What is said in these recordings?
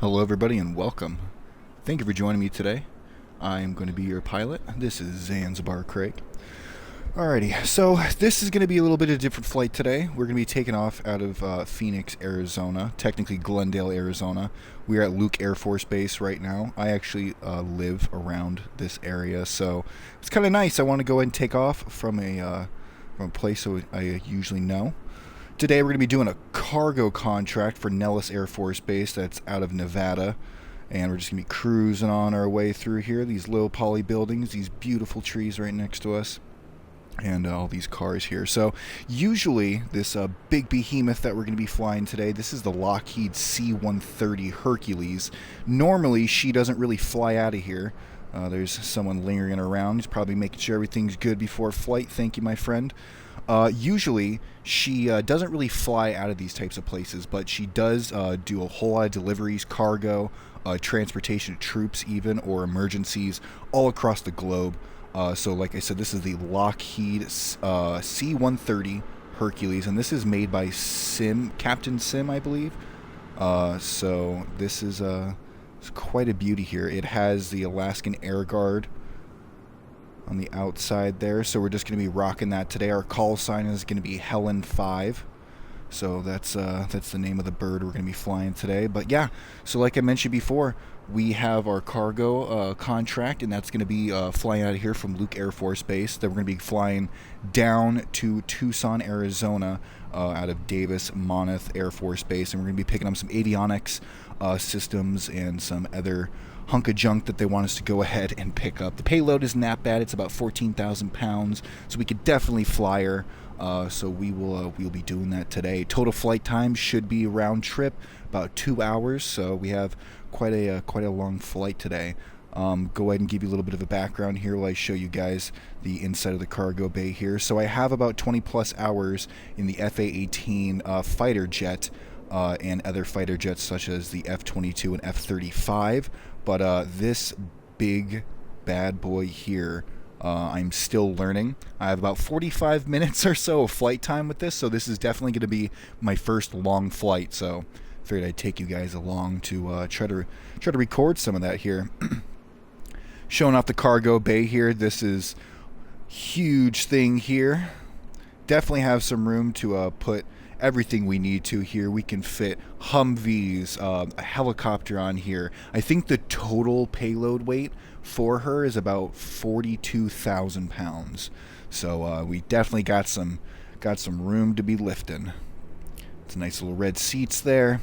Hello everybody and welcome. Thank you for joining me today. I'm going to be your pilot. This is Zanzibar Craig. Alrighty, so this is going to be a little bit of a different flight today. We're going to be taking off out of Phoenix, Arizona, technically Glendale, Arizona. We're at Luke Air Force Base right now. I actually live around this area, so it's kind of nice. I want to go ahead and take off from a place I usually know. Today we're going to be doing a cargo contract for Nellis Air Force Base that's out of Nevada. And we're just going to be cruising on our way through here. These low poly buildings, these beautiful trees right next to us, and all these cars here. So usually this big behemoth that we're going to be flying today, this is the Lockheed C-130 Hercules. Normally she doesn't really fly out of here. There's someone lingering around. He's probably making sure everything's good before flight. Thank you, my friend. Usually, she doesn't really fly out of these types of places, but she does do a whole lot of deliveries, cargo, transportation of troops even, or emergencies all across the globe. So like I said, this is the Lockheed C-130 Hercules, and this is made by Captain Sim, I believe. So this is it's quite a beauty here. It has the Alaskan Air Guard on the outside there, so we're just going to be rocking that today. Our call sign is going to be Helen 5, so that's the name of the bird we're going to be flying today. But yeah, so like I mentioned before, we have our cargo contract, and that's going to be flying out of here from Luke Air Force Base. Then we're going to be flying down to Tucson, Arizona, out of Davis Monthan Air Force Base, and we're going to be picking up some avionics systems and some other hunk of junk that they want us to go ahead and pick up. The payload isn't that bad. It's about 14,000 pounds, so we could definitely fly her. So we'll be doing that today. Total flight time should be round trip about 2 hours, so we have quite a long flight today. Go ahead and give you a little bit of a background here while I show you guys the inside of the cargo bay here. So I have about 20 plus hours in the FA-18 fighter jet and other fighter jets such as the F-22 and F-35. But this big bad boy here, I'm still learning. I have about 45 minutes or so of flight time with this, so this is definitely going to be my first long flight. So I figured I'd take you guys along to try to record some of that here. Showing off the cargo bay here. This is huge thing here. Definitely have some room to put everything we need to here. We can fit Humvees, a helicopter on here. I think the total payload weight for her is about 42,000 pounds. So we definitely got some room to be lifting. It's nice little red seats there.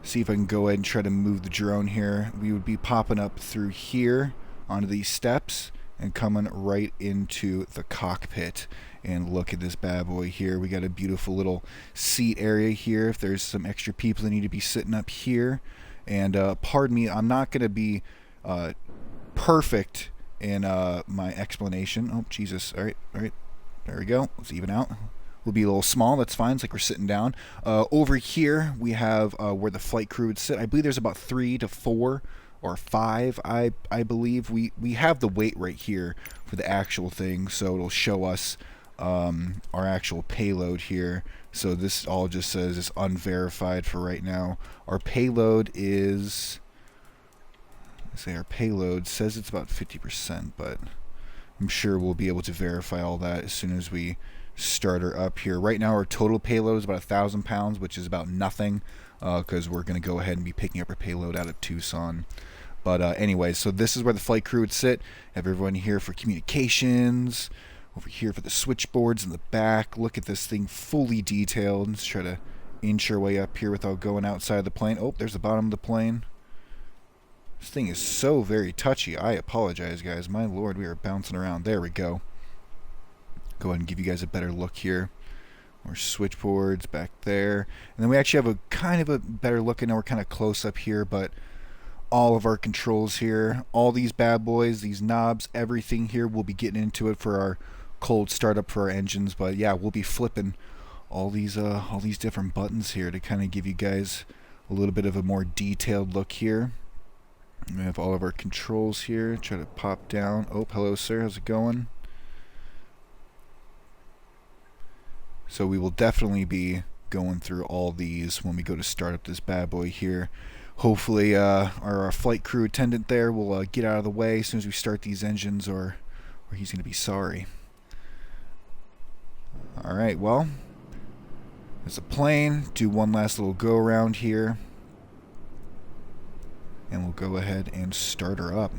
See if I can go ahead and try to move the drone here. We would be popping up through here onto these steps and coming right into the cockpit. And look at this bad boy here. We got a beautiful little seat area here if there's some extra people that need to be sitting up here. And pardon me, I'm not going to be perfect in my explanation. Oh, Jesus. All right. There we go. Let's even out. We'll be a little small. That's fine. It's like we're sitting down. Over here, we have where the flight crew would sit. I believe there's about 3 to 4 or 5, I believe. We have the weight right here for the actual thing, so it'll show us our actual payload here. So this all just says it's unverified for right now. Our payload is, our payload says it's about 50%, but I'm sure we'll be able to verify all that as soon as we start her up here. Right now our total payload is about 1,000 pounds, which is about nothing, because we're going to go ahead and be picking up our payload out of Tucson. But anyway, so this is where the flight crew would sit. Have everyone here for communications. Over here for the switchboards in the back. Look at this thing fully detailed. Let's try to inch our way up here without going outside the plane. Oh, there's the bottom of the plane. This thing is so very touchy. I apologize, guys. My lord, we are bouncing around. There we go. Go ahead and give you guys a better look here. More switchboards back there. And then we actually have a kind of a better look. I know we're kind of close up here, but all of our controls here, all these bad boys, these knobs, everything here, we'll be getting into it for our cold startup for our engines. But yeah, we'll be flipping all these different buttons here to kind of give you guys a little bit of a more detailed look here. We have all of our controls here. Try to pop down. Oh, hello sir, how's it going? So we will definitely be going through all these when we go to start up this bad boy here. hopefully our flight crew attendant there will get out of the way as soon as we start these engines, or he's going to be sorry. Alright, well, there's a plane. Do one last little go around here, and we'll go ahead and start her up.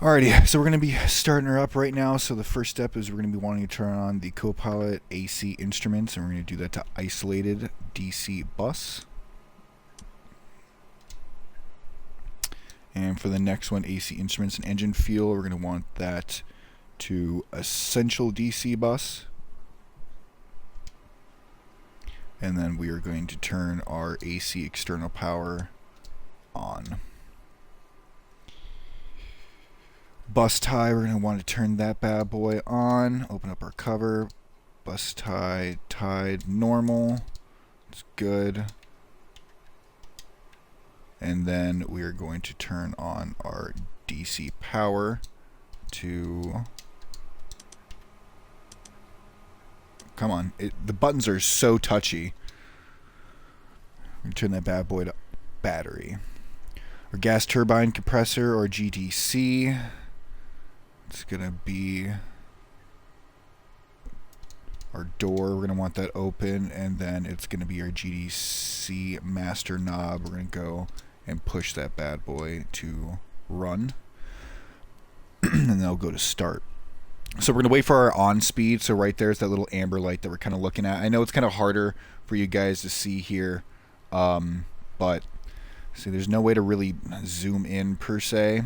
Alrighty, so we're going to be starting her up right now. So the first step is we're going to be wanting to turn on the co-pilot AC instruments, and we're going to do that to isolated DC bus. And for the next one, AC instruments and engine fuel, we're going to want that to essential DC bus. And then we are going to turn our AC external power on. Bus tie, we're going to want to turn that bad boy on. Open up our cover. Bus tie tied normal. It's good. And then we are going to turn on our DC power to... Come on. The buttons are so touchy. We turn that bad boy to battery. Our gas turbine compressor, or GTC. It's going to be our door. We're going to want that open, and then it's going to be our GDC master knob. We're going to go and push that bad boy to run, and then I'll go to start. So we're going to wait for our on speed. So right there's that little amber light that we're kind of looking at. I know it's kind of harder for you guys to see here, but see, there's no way to really zoom in per se,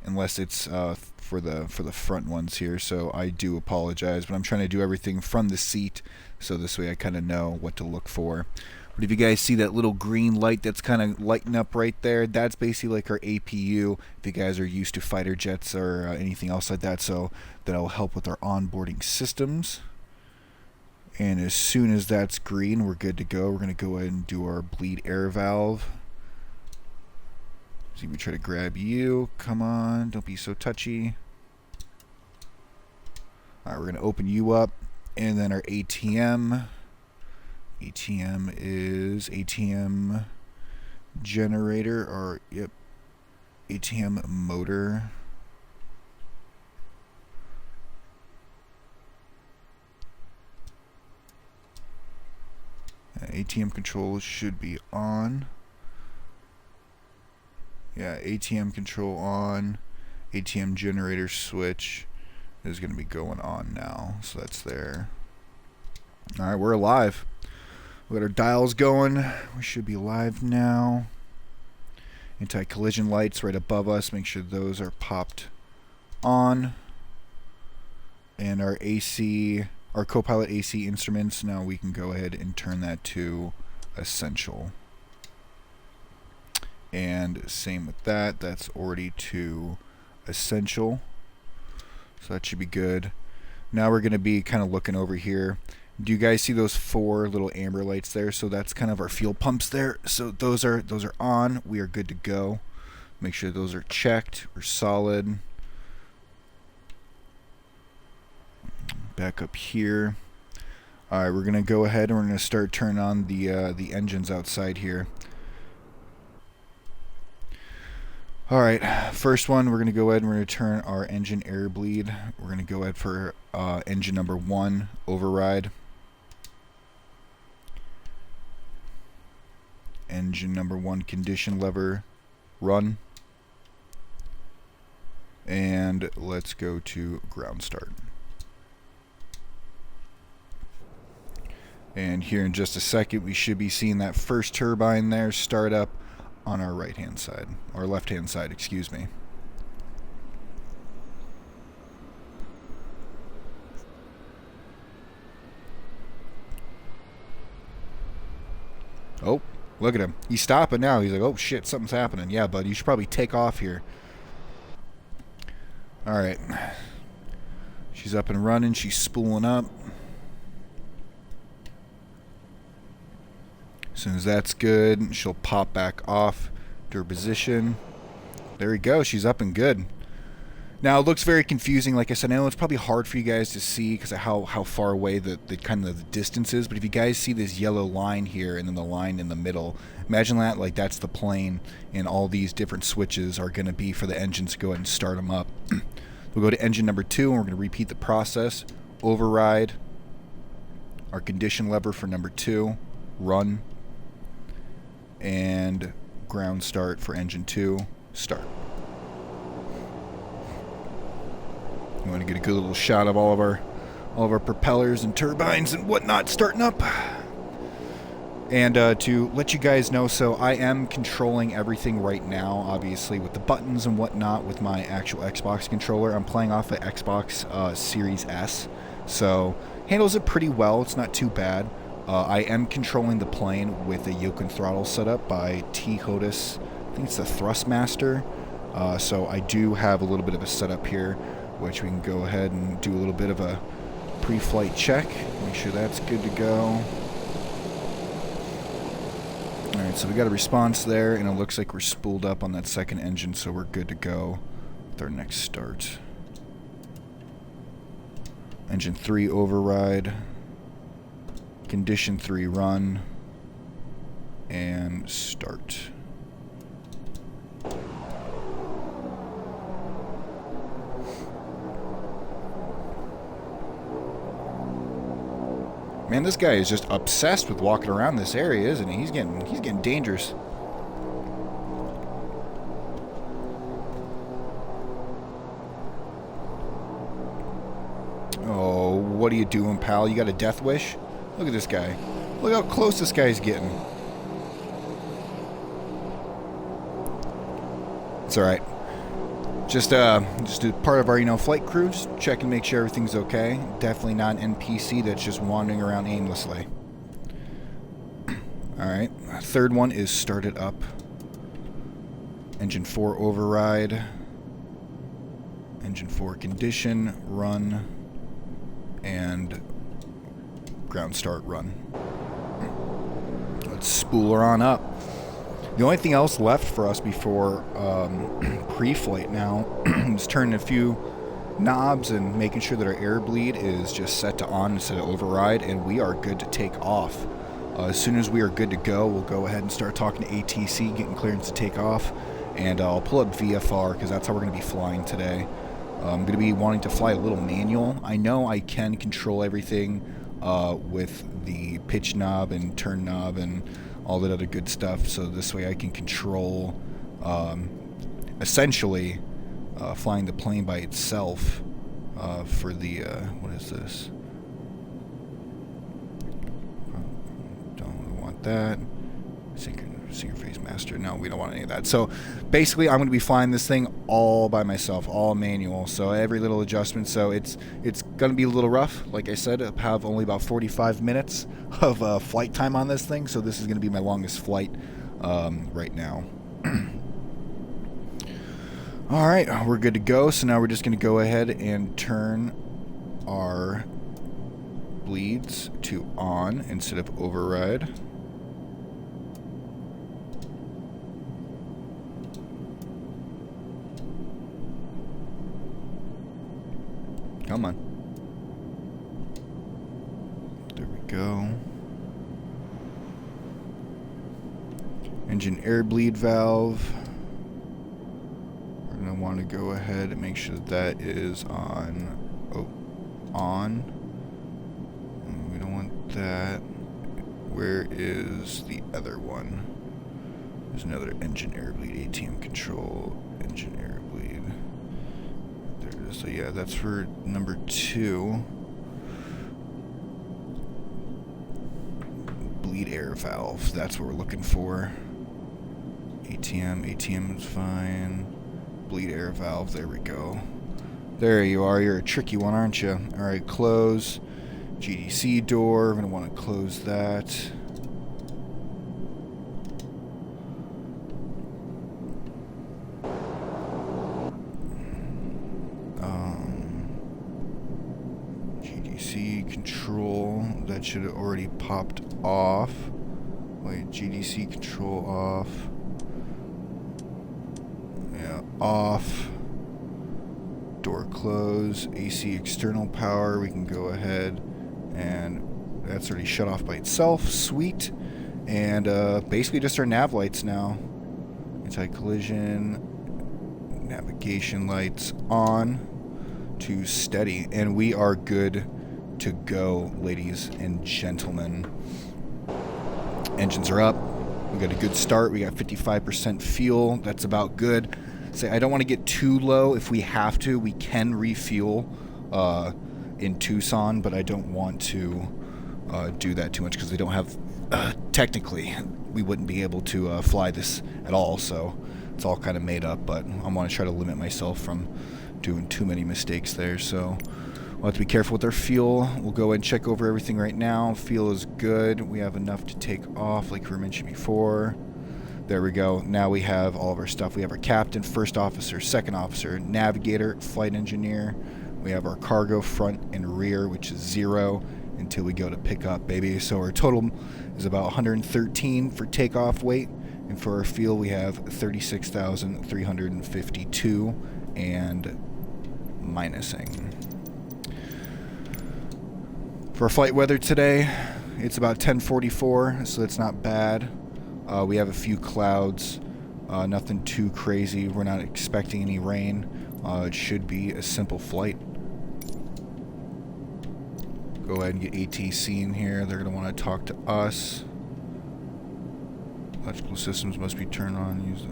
unless it's for the front ones here. So I do apologize, but I'm trying to do everything from the seat, so this way I kind of know what to look for. But if you guys see that little green light that's kind of lighting up right there, that's basically like our APU, if you guys are used to fighter jets or anything else like that. So that'll help with our onboarding systems. And as soon as that's green, we're good to go. We're going to go ahead and do our bleed air valve. See, we try to grab you. Come on, don't be so touchy. Alright, we're going to open you up. And then our ATM. ATM is ATM generator, or, yep, ATM motor. ATM control should be on. Yeah, ATM control on. ATM generator switch is going to be going on now. So that's there. Alright, we're alive. We got our dials going. We should be live now. Anti-collision lights right above us. Make sure those are popped on. And our AC, our co-pilot AC instruments, now we can go ahead and turn that to essential. And same with that. That's already to essential. So that should be good. Now we're going to be kind of looking over here. Do you guys see those 4 little amber lights there? So that's kind of our fuel pumps there. So those are on. We are good to go. Make sure those are checked or solid. Back up here. All right, we're gonna go ahead and we're gonna start turning on the engines outside here. All right, first one, we're gonna go ahead and we're gonna turn our engine air bleed. We're gonna go ahead for engine number 1 override. Engine number 1 condition lever run. And let's go to ground start. And here in just a second, we should be seeing that first turbine there start up on our right hand side, or left hand side, excuse me. Oh, look at him. He's stopping now. He's like, oh shit, something's happening. Yeah, buddy, you should probably take off here. Alright. She's up and running. She's spooling up. As soon as that's good, she'll pop back off to her position. There we go. She's up and good. Now it looks very confusing. Like I said, I know it's probably hard for you guys to see because of how far away the kind of the distance is. But if you guys see this yellow line here and then the line in the middle, imagine that like that's the plane, and all these different switches are going to be for the engines to go ahead and start them up. We'll go to engine number 2, and we're going to repeat the process. Override our condition lever for number 2, run, and ground start for engine 2, start. You want to get a good little shot of all of our propellers and turbines and whatnot starting up. And to let you guys know, so I am controlling everything right now, obviously with the buttons and whatnot with my actual Xbox controller. I'm playing off an Xbox Series S, so handles it pretty well. It's not too bad. I am controlling the plane with a yoke and throttle setup by T-Hodis. I think it's the Thrustmaster. So I do have a little bit of a setup here, which we can go ahead and do a little bit of a pre-flight check. Make sure that's good to go. Alright, so we got a response there, and it looks like we're spooled up on that second engine, so we're good to go with our next start. Engine 3 override. Condition 3 run. And start. Man, this guy is just obsessed with walking around this area, isn't he? He's getting dangerous. Oh, what are you doing, pal? You got a death wish? Look at this guy. Look how close this guy's getting. It's alright. Just a part of our, flight crew, just check and make sure everything's okay. Definitely not an NPC that's just wandering around aimlessly. Alright, third one is start it up. Engine 4 override. Engine 4 condition, run, and ground start run. Let's spool her on up. The only thing else left for us before pre-flight now is turning a few knobs and making sure that our air bleed is just set to on instead of override, and we are good to take off. As soon as we are good to go, we'll go ahead and start talking to ATC, getting clearance to take off, and I'll pull up VFR because that's how we're going to be flying today. I'm going to be wanting to fly a little manual. I know I can control everything with the pitch knob and turn knob and all that other good stuff, so this way I can control essentially flying the plane by itself for the what is this? Don't want that. Synchro phase master. No, we don't want any of that. So basically I'm going to be flying this thing all by myself, all manual, so every little adjustment. So it's going to be a little rough. Like I said, I have only about 45 minutes of flight time on this thing, so this is going to be my longest flight right now. Alright, we're good to go. So now we're just going to go ahead and turn our bleeds to on instead of override. Come on. There we go. Engine air bleed valve. We're going to want to go ahead and make sure that is on. Oh, on. We don't want that. Where is the other one? There's another engine air bleed, ATM control, engine air bleed. There it is. So yeah, that's for number 2. Bleed air valve. That's what we're looking for. ATM is fine. Bleed air valve. There we go. There you are. You're a tricky one, aren't you? All right, close. GDC door. We're gonna want to close that. GDC control. That should have already popped off. Wait, GDC control off. Yeah, off. Door close. AC external power. We can go ahead and that's already shut off by itself. Sweet. And basically just our nav lights now. Anti-collision. Navigation lights on to steady. And we are good to go, ladies and gentlemen. Engines are up. We got a good start. We got 55% fuel. That's about good. Say, I don't want to get too low. If we have to, we can refuel in Tucson, but I don't want to do that too much because they don't have, technically, we wouldn't be able to fly this at all, so it's all kind of made up, but I want to try to limit myself from doing too many mistakes there, so we'll have to be careful with our fuel. We'll go ahead and check over everything right now. Fuel is good. We have enough to take off, like we mentioned before. There we go. Now we have all of our stuff. We have our captain, first officer, second officer, navigator, flight engineer. We have our cargo front and rear, which is 0 until we go to pick up, baby. So our total is about 113 for takeoff weight. And for our fuel, we have 36,352 and minusing. For our flight weather today, it's about 10:44, so it's not bad. We have a few clouds, nothing too crazy. We're not expecting any rain. It should be a simple flight. Go ahead and get ATC in here. They're going to want to talk to us. Electrical systems must be turned on. Use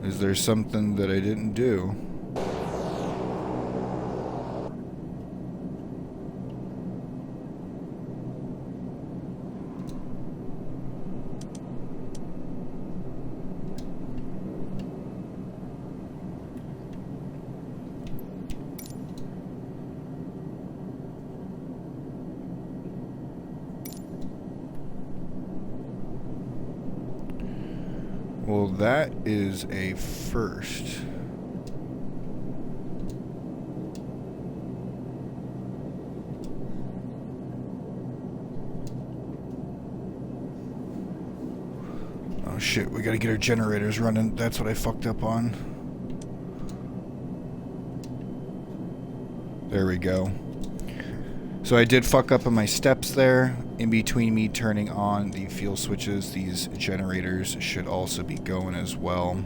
the... Is there something that I didn't do? Well, that is a first. Oh shit, we gotta get our generators running. That's what I fucked up on. There we go. So I did fuck up on my steps there. In between me turning on the fuel switches, these generators should also be going as well.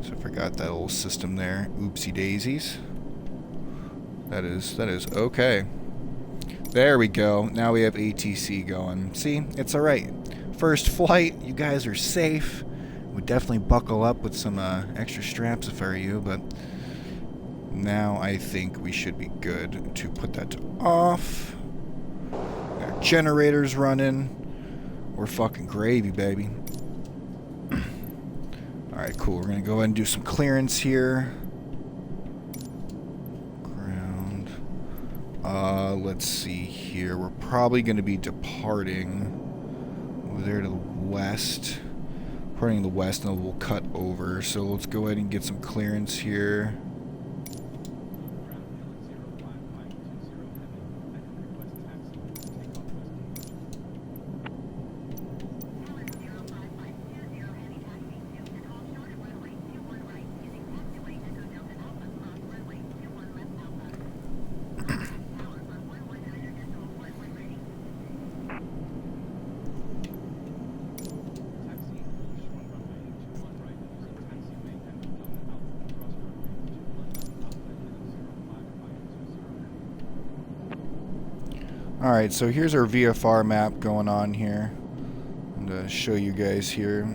So I forgot that little system there. Oopsie daisies. That is okay. There we go. Now we have ATC going. See, it's alright. First flight, you guys are safe. Would definitely buckle up with some extra straps if I were you, but now I think we should be good to put that to off. Our generators running. We're fucking gravy, baby. Alright, cool. We're going to go ahead and do some clearance here. Ground. Let's see here. We're probably going to be departing over there to the west. Departing to the west, and then we'll cut over. So let's go ahead and get some clearance here. Alright, so here's our VFR map going on here. I'm going to show you guys here.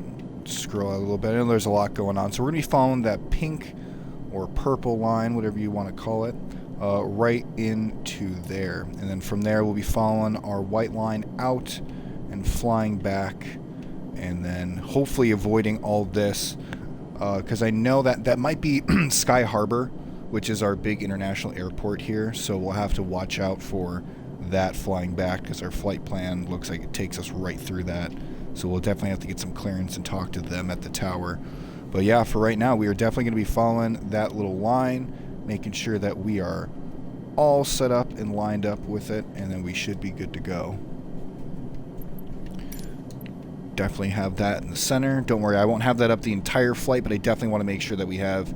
Scroll out a little bit. I know there's a lot going on. So we're going to be following that pink or purple line, whatever you want to call it, right into there. And then from there we'll be following our white line out and flying back. And then hopefully avoiding all this. Because I know that might be Sky Harbor, which is our big international airport here. So we'll have to watch out for that flying back because our flight plan looks like it takes us right through that. So we'll definitely have to get some clearance and talk to them at the tower. But yeah, for right now, we are definitely going to be following that little line, making sure that we are all set up and lined up with it, and then we should be good to go. definitely have that in the center. Don't worry, I won't have that up the entire flight, but I definitely want to make sure that we have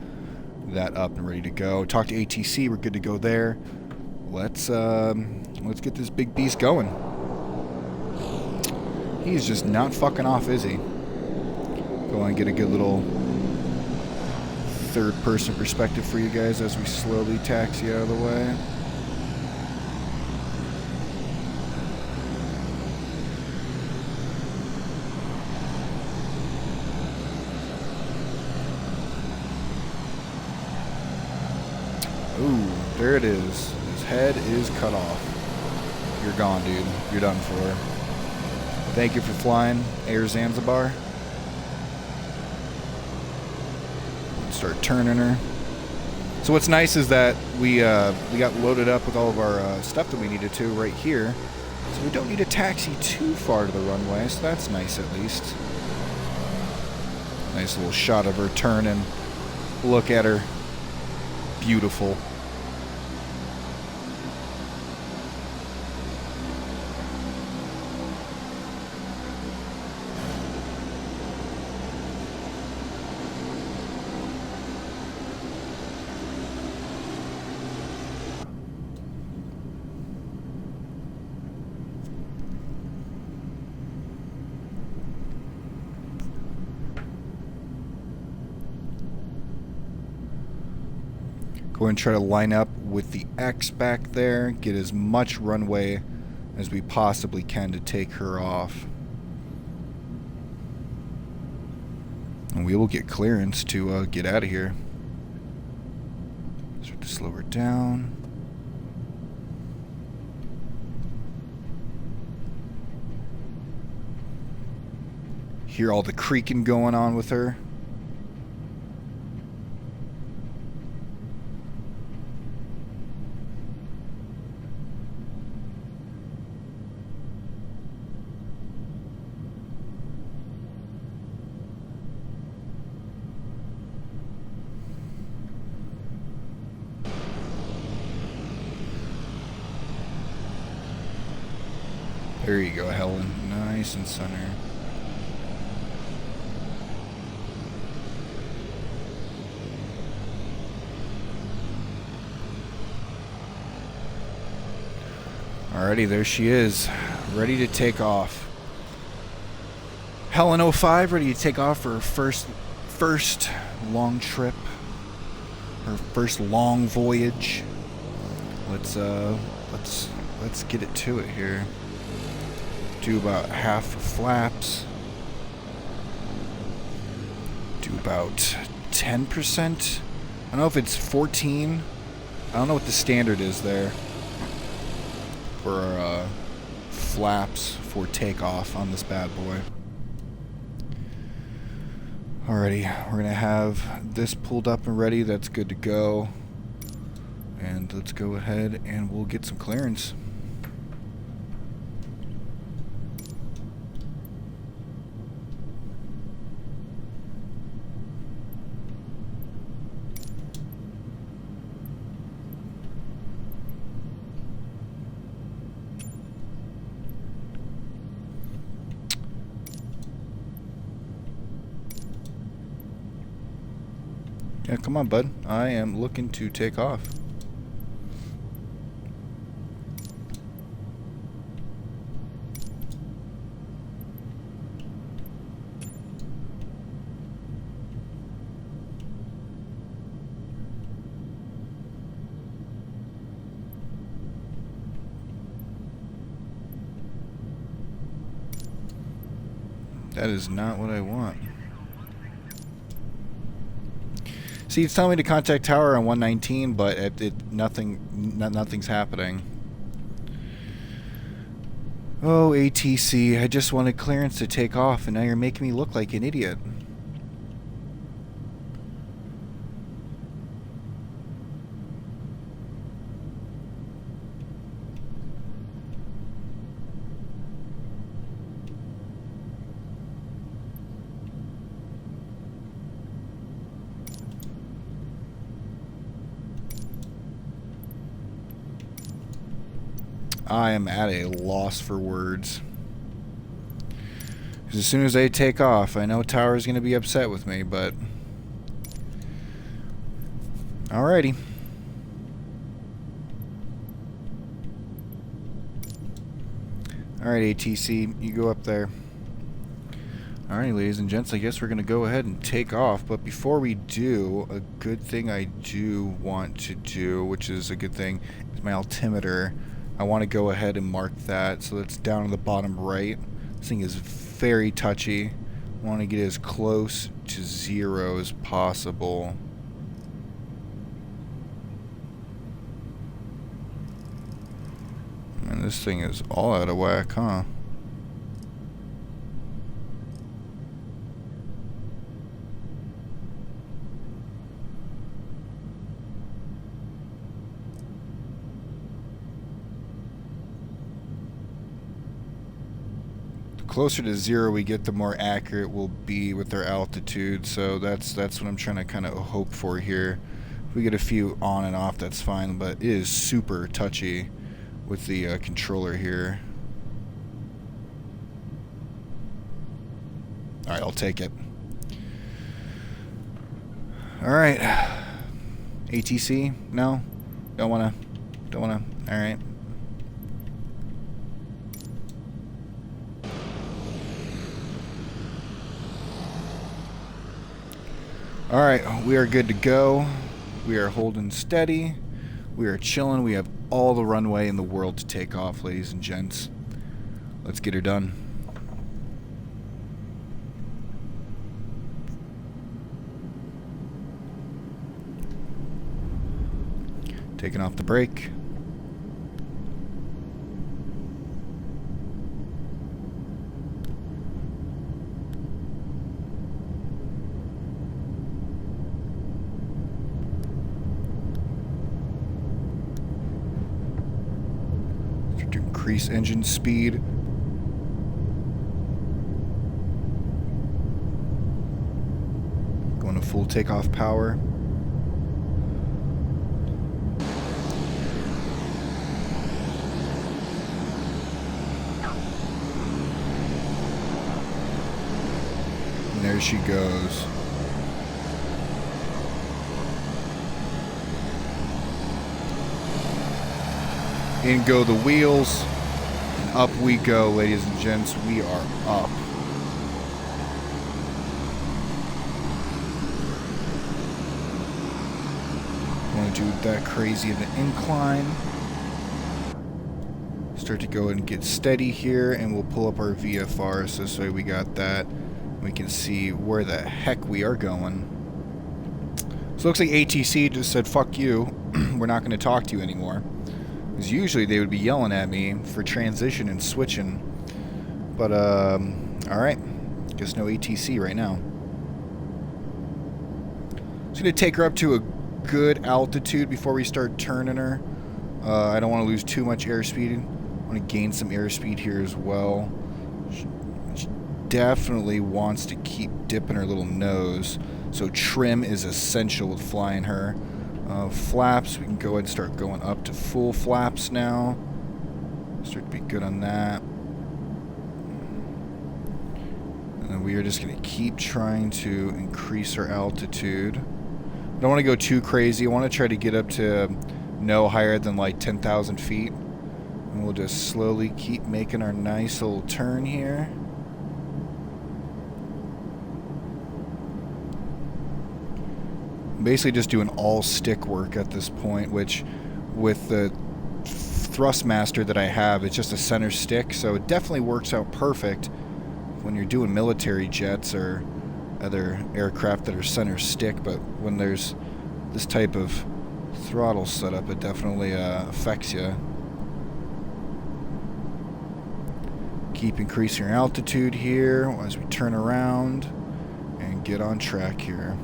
that up and ready to go. Talk to ATC, we're good to go there. Let's get this big beast going. He's just not fucking off, is he? Go and get a good little third-person perspective for you guys as we slowly taxi out of the way. Ooh, there it is. His head is cut off. You're gone, dude. You're done for. Thank you for flying, Air Zanzibar. Start turning her. So what's nice is that we got loaded up with all of our stuff that we needed to right here. So we don't need to taxi too far to the runway, so that's nice at least. Nice little shot of her turning. Look at her. Beautiful. Go and try to line up with the X back there, get as much runway as we possibly can to take her off. And we will get clearance to get out of here. Start to slow her down. Hear all the creaking going on with her. There you go, Helen. Nice and center. Alrighty, there she is. Ready to take off. Helen 05 ready to take off for her first long trip. Her first long voyage. Let's get it to it here. Do about half for flaps. Do about 10%. I don't know if it's 14. I don't know what the standard is there for flaps for takeoff on this bad boy. Alrighty, we're gonna have this pulled up and ready. That's good to go. And let's go ahead and we'll get some clearance. Yeah, come on, bud. I am looking to take off. That is not what I want. See, it's telling me to contact tower on 119, but nothing's happening. Oh, ATC, I just wanted clearance to take off, and now you're making me look like an idiot. I am at a loss for words. Because as soon as I take off, I know Tower's going to be upset with me, but... Alrighty. Alright, ATC, you go up there. Alright, ladies and gents, I guess we're going to go ahead and take off. But before we do, a good thing I do want to do, which is a good thing, is my altimeter. I want to go ahead and mark that. So that's down on the bottom right. This thing is very touchy. I want to get as close to 0 as possible. And this thing is all out of whack, huh? Closer to 0 we get, the more accurate we'll be with our altitude. So that's what I'm trying to kind of hope for here. If we get a few on and off, that's fine, but it is super touchy with the controller here. Alright, I'll take it. Alright. ATC? No? Don't wanna. Alright. Alright, we are good to go. We are holding steady. We are chilling. We have all the runway in the world to take off, ladies and gents. Let's get her done. Taking off the brake. Increase engine speed. Going to full takeoff power. And there she goes. In go the wheels. Up we go, ladies and gents. We are up. Want to do that crazy of an incline. Start to go and get steady here, and we'll pull up our VFR so this way we got that. We can see where the heck we are going. So it looks like ATC just said, fuck you. We're not going to talk to you anymore. Because usually they would be yelling at me for transition and switching. But, alright. Guess no ATC right now. Just going to take her up to a good altitude before we start turning her. I don't want to lose too much airspeed. I want to gain some airspeed here as well. She definitely wants to keep dipping her little nose. So trim is essential with flying her. Flaps, we can go ahead and start going up to full flaps now. Start to be good on that. And then we are just going to keep trying to increase our altitude. I don't want to go too crazy. I want to try to get up to no higher than like 10,000 feet. And we'll just slowly keep making our nice little turn here. Basically just doing all stick work at this point, which with the Thrustmaster that I have, it's just a center stick, so it definitely works out perfect when you're doing military jets or other aircraft that are center stick, but when there's this type of throttle setup, it definitely affects you. Keep increasing your altitude here as we turn around and get on track here.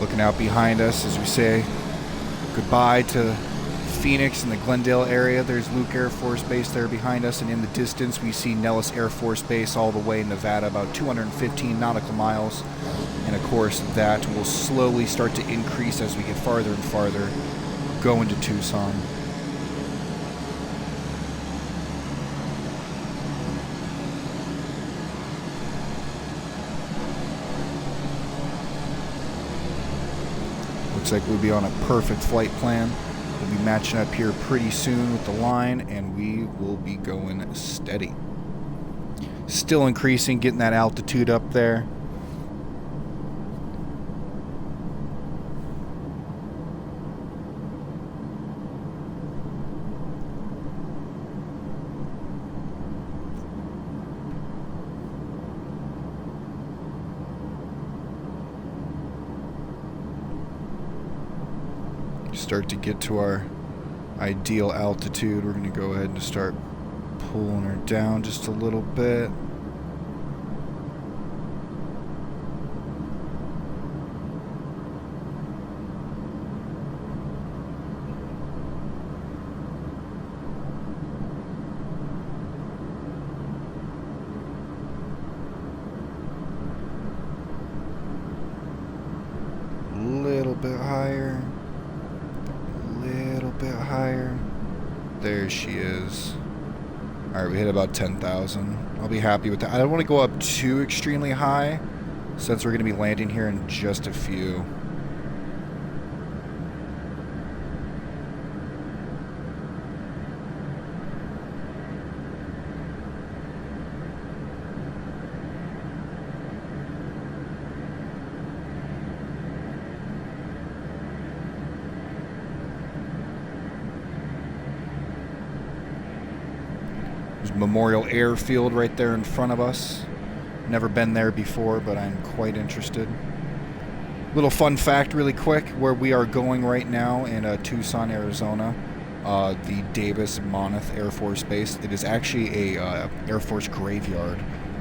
Looking out behind us as we say goodbye to Phoenix and the Glendale area. There's Luke Air Force Base there behind us, and in the distance we see Nellis Air Force Base all the way in Nevada, about 215 nautical miles. And of course that will slowly start to increase as we get farther and farther going to Tucson. Looks like we'll be on a perfect flight plan. We'll be matching up here pretty soon with the line, and we will be going steady. Still increasing, getting that altitude up there. Start to get to our ideal altitude. We're going to go ahead and start pulling her down just a little bit. A little bit higher. Bit higher. There she is. Alright, we hit about 10,000. I'll be happy with that. I don't want to go up too extremely high since we're going to be landing here in just a few. Memorial Airfield right there in front of us. Never been there before, but I'm quite interested. Little fun fact really quick, where we are going right now in Tucson, Arizona, the Davis Monthan Air Force Base. It is actually a Air Force graveyard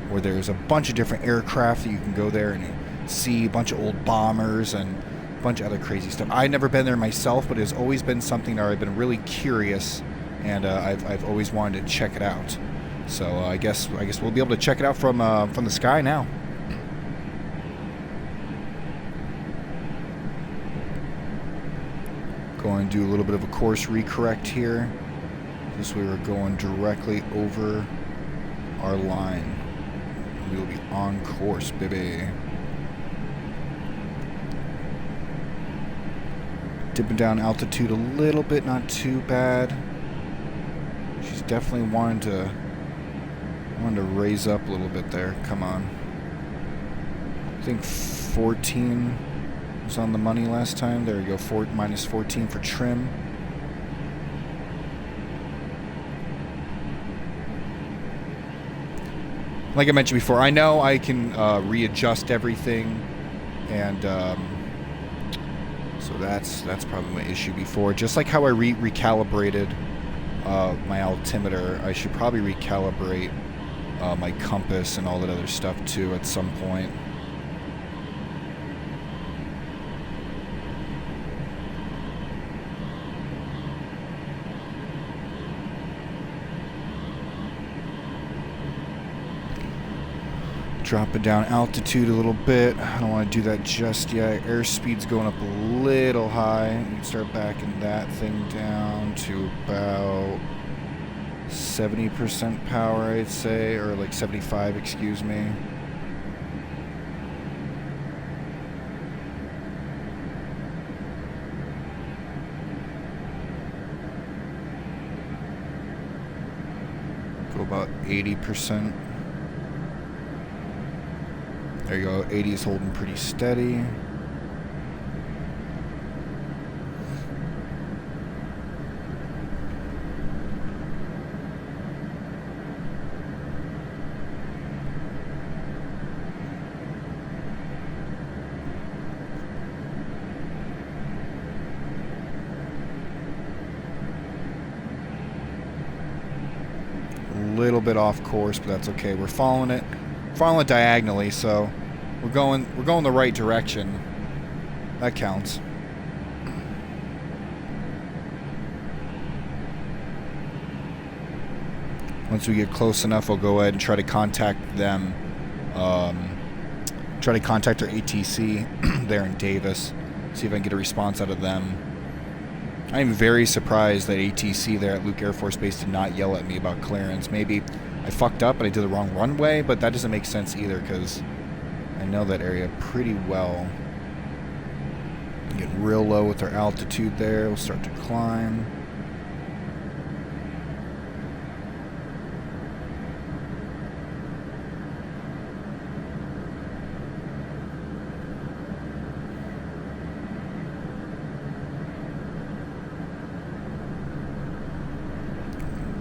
where there's a bunch of different aircraft that you can go there and see, a bunch of old bombers and a bunch of other crazy stuff. I've never been there myself, but it's always been something that I've been really curious, and I've always wanted to check it out. So I guess we'll be able to check it out from the sky now. Going to do a little bit of a course recorrect here. This way we're going directly over our line. We will be on course, baby. Dipping down altitude a little bit, not too bad. She's definitely wanting to raise up a little bit there. Come on. I think 14 was on the money last time. There we go. Minus 14 for trim. Like I mentioned before, I know I can readjust everything, and so that's probably my issue before. Just like how I recalibrated my altimeter, I should probably recalibrate my compass and all that other stuff too at some point. Drop it down altitude a little bit. I don't want to do that just yet. Airspeed's going up a little high. We can start backing that thing down to about 70% power, I'd say, or like 75, excuse me. Go about 80%. There you go, 80 is holding pretty steady. A little bit off course, but that's okay. We're following it diagonally, so we're going the right direction. That counts. Once we get close enough, I'll go ahead and try to contact them. Try to contact our ATC there in Davis. See if I can get a response out of them. I'm very surprised that ATC there at Luke Air Force Base did not yell at me about clearance. Maybe I fucked up and I did the wrong runway, but that doesn't make sense either because I know that area pretty well. Getting real low with our altitude there. We'll start to climb.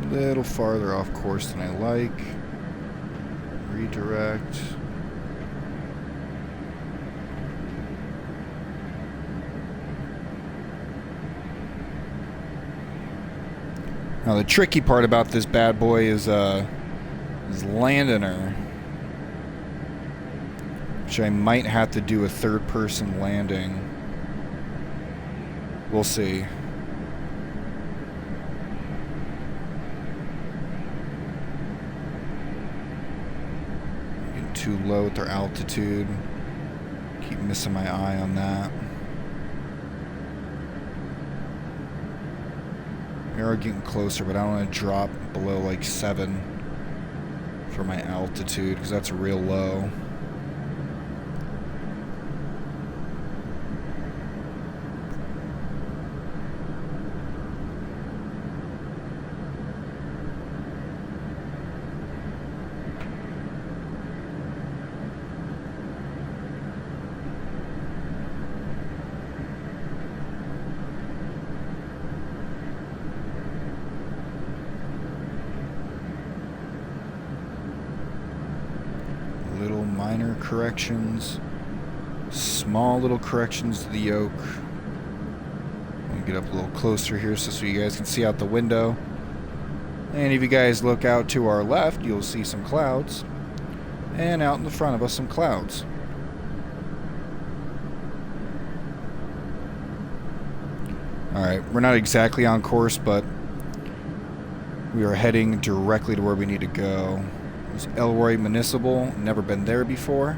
A little farther off course than I like. Redirect. Now the tricky part about this bad boy is landing her, which I might have to do a third-person landing. We'll see. Getting too low with their altitude. Keep missing my eye on that. We are getting closer, but I don't want to drop below like 7 for my altitude because that's real low. Little minor corrections, small little corrections to the yoke. Let me get up a little closer here so you guys can see out the window. And if you guys look out to our left, you'll see some clouds. And out in the front of us, some clouds. Alright, we're not exactly on course, but we are heading directly to where we need to go. It's Elroy Municipal, never been there before.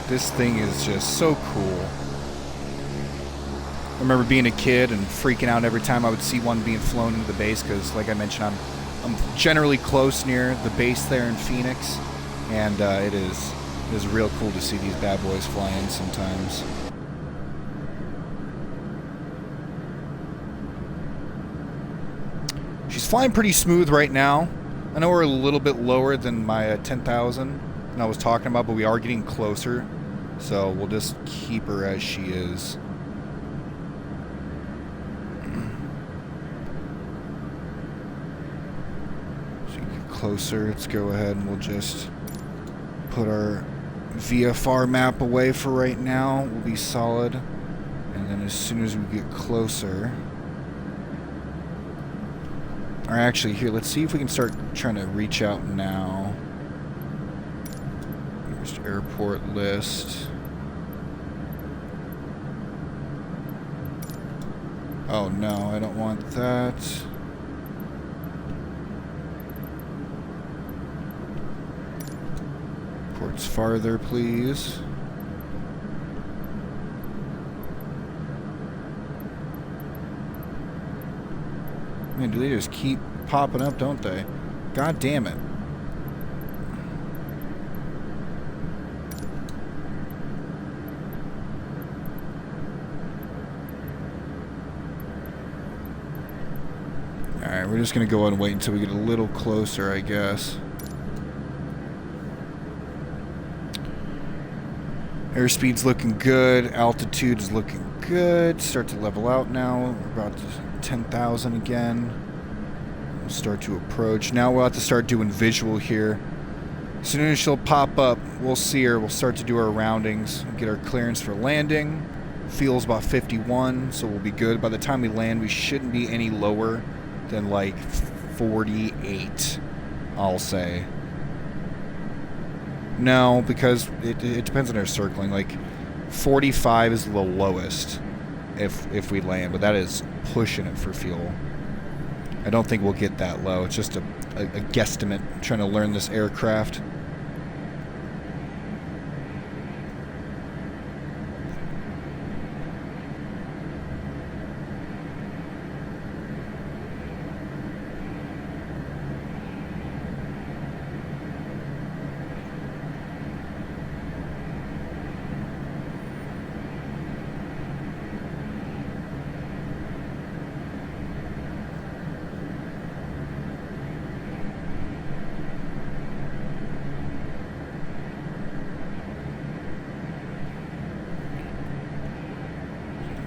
This thing is just so cool. I remember being a kid and freaking out every time I would see one being flown into the base because, like I mentioned, I'm generally close near the base there in Phoenix, and it is real cool to see these bad boys fly in sometimes. She's flying pretty smooth right now. I know we're a little bit lower than my 10,000 I was talking about, but we are getting closer. So we'll just keep her as she is. So you get closer, let's go ahead and we'll just put our VFR map away for right now. We'll be solid. And then as soon as we get closer... Or actually, here, let's see if we can start trying to reach out now. Here's airport list. Oh no, I don't want that. Ports farther, please. Man, do they just keep popping up, don't they? God damn it. Alright, we're just going to go and wait until we get a little closer, I guess. Airspeed's looking good. Altitude is looking good. Start to level out now. We're about to 10,000 again. We'll start to approach. Now we'll have to start doing visual here. As soon as she'll pop up, we'll see her. We'll start to do our roundings. Get our clearance for landing. Fuel's about 51, so we'll be good. By the time we land, we shouldn't be any lower than like 48, I'll say. No, because it depends on our circling. Like 45 is the lowest if we land, but that is pushing it for fuel. I don't think we'll get that low. It's just a guesstimate. I'm trying to learn this aircraft.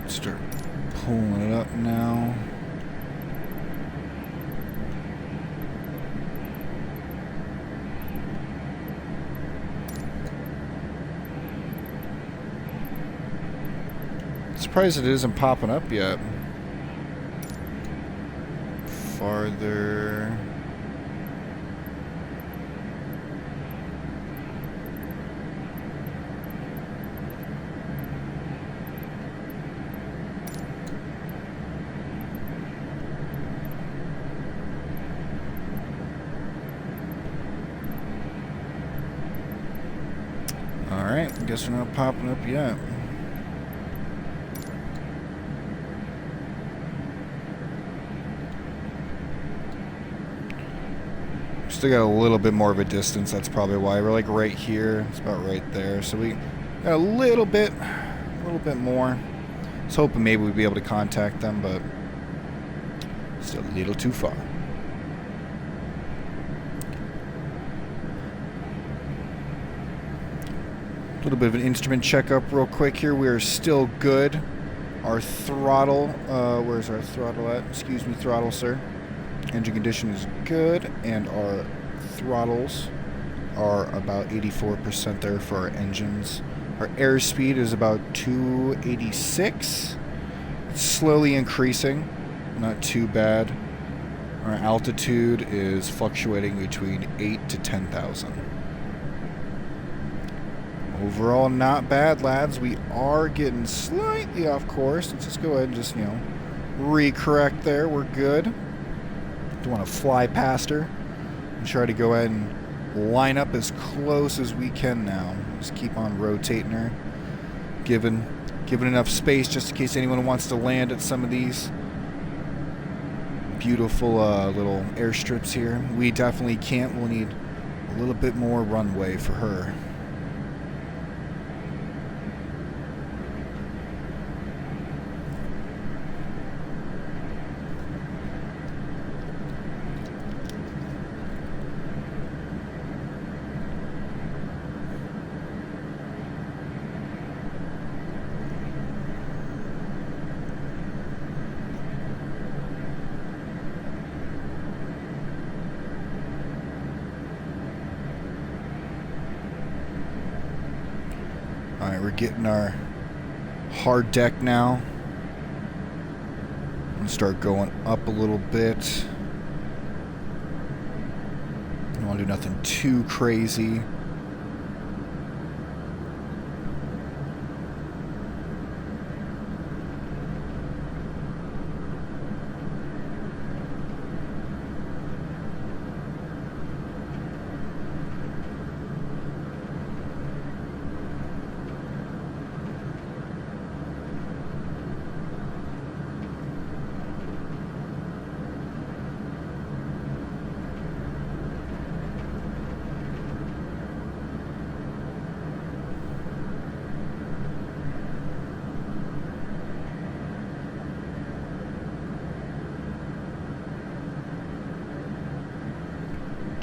Start pulling it up now. Surprised it isn't popping up yet. Farther. Alright, I guess we're not popping up yet. Still got a little bit more of a distance, that's probably why. We're like right here, it's about right there. So we got a little bit more. I was hoping maybe we'd be able to contact them, but still a little too far. A little bit of an instrument checkup real quick here. We are still good. Our throttle, where's our throttle at? Excuse me, throttle, sir. Engine condition is good, and our throttles are about 84% there for our engines. Our airspeed is about 286. It's slowly increasing, not too bad. Our altitude is fluctuating between 8 to 10,000. Overall, not bad, lads. We are getting slightly off course. Let's just go ahead and just, recorrect there. We're good. Don't want to fly past her. And try to go ahead and line up as close as we can now. Just keep on rotating her. Giving enough space just in case anyone wants to land at some of these beautiful little airstrips here. We definitely can't. We'll need a little bit more runway for her. Alright, we're getting our hard deck now. And start going up a little bit. Don't want to do nothing too crazy.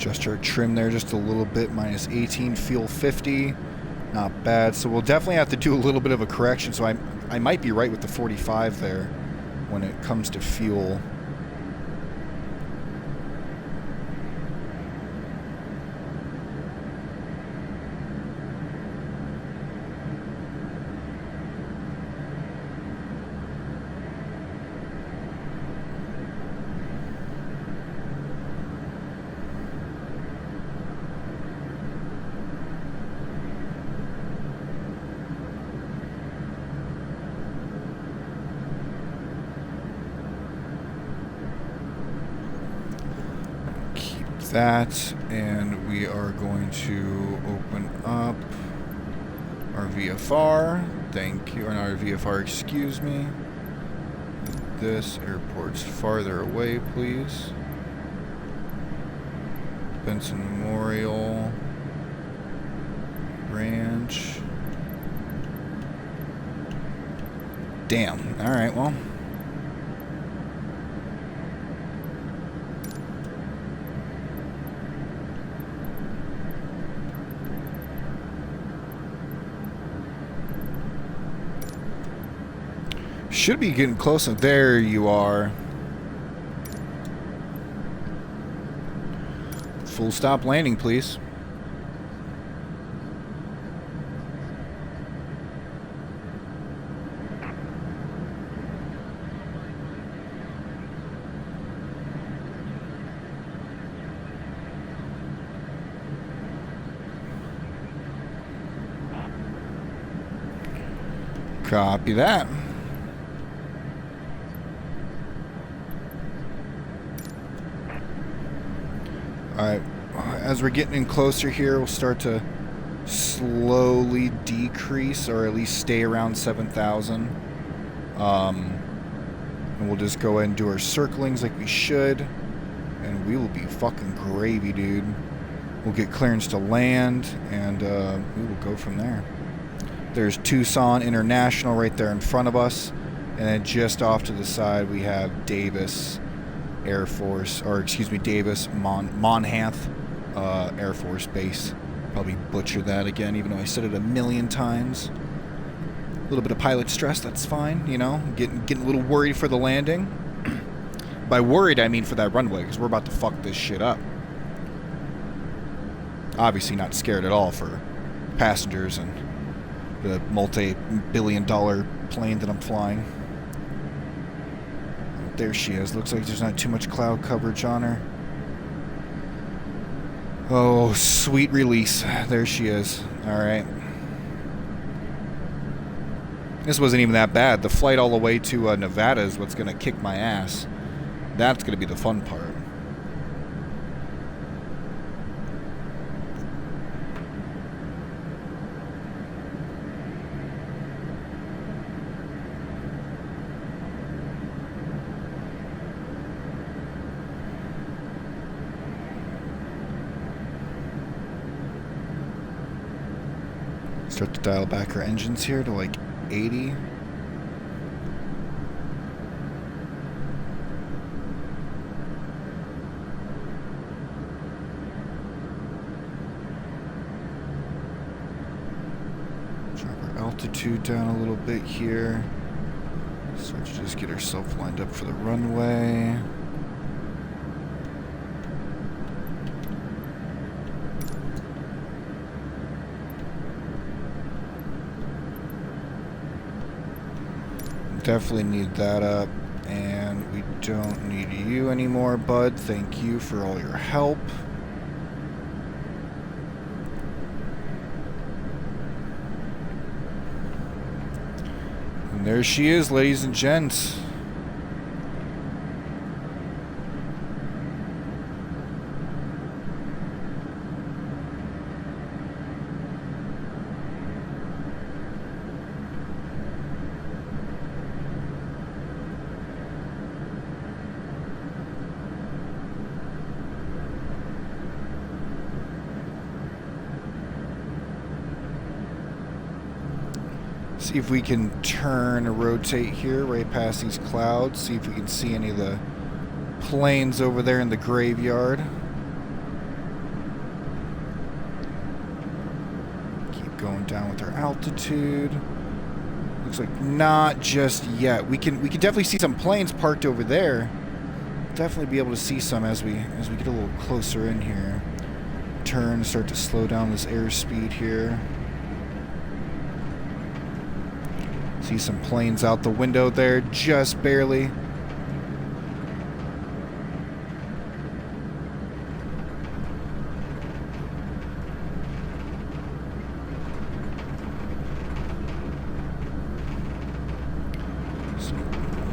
Adjust our trim there just a little bit. Minus 18, fuel 50. Not bad. So we'll definitely have to do a little bit of a correction. So I might be right with the 45 there when it comes to fuel. That, and we are going to open up our VFR. Thank you, and our VFR, excuse me. This airport's farther away, please. Benson Memorial Ranch. Damn. All right, well. Should be getting close. There you are. Full stop landing, please. Copy that. Alright, as we're getting in closer here, we'll start to slowly decrease, or at least stay around 7,000. And we'll just go ahead and do our circlings like we should, and we will be fucking gravy, dude. We'll get clearance to land, and we will go from there. There's Tucson International right there in front of us, and then just off to the side we have Davis Air Force, or excuse me, Davis Monthan Air Force Base. Probably butchered that again, even though I said it a million times. A little bit of pilot stress, that's fine, you know. Getting a little worried for the landing. By worried, I mean for that runway, because we're about to fuck this shit up. Obviously not scared at all for passengers and the multi-billion-dollar plane that I'm flying. There she is. Looks like there's not too much cloud coverage on her. Oh, sweet release. There she is. Alright. This wasn't even that bad. The flight all the way to Nevada is what's going to kick my ass. That's going to be the fun part. Start to dial back our engines here to like 80. Drop our altitude down a little bit here. Start to just get ourselves lined up for the runway. Definitely need that up, and we don't need you anymore, bud. Thank you for all your help. And there she is, ladies and gents. See if we can turn or rotate here right past these clouds. See if we can see any of the planes over there in the graveyard. going down with our altitude. Looks like not just yet. We can definitely see some planes parked over there. Definitely be able to see some as we get a little closer in here. Turn, start to slow down this airspeed here. See some planes out the window there, just barely.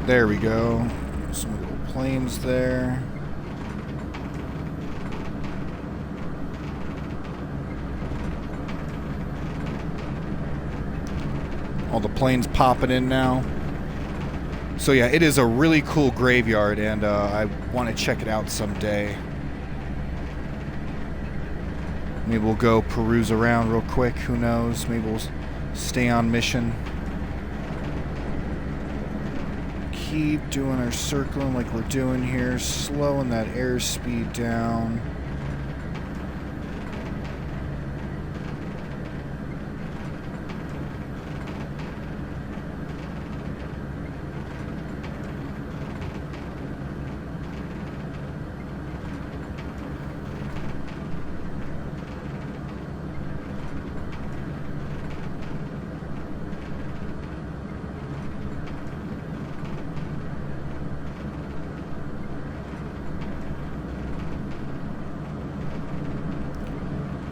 There we go. Some little planes there. All the planes popping in now. So yeah, it is a really cool graveyard, and I want to check it out someday. Maybe we'll go peruse around real quick. Who knows? Maybe we'll stay on mission. Keep doing our circling like we're doing here, slowing that airspeed down.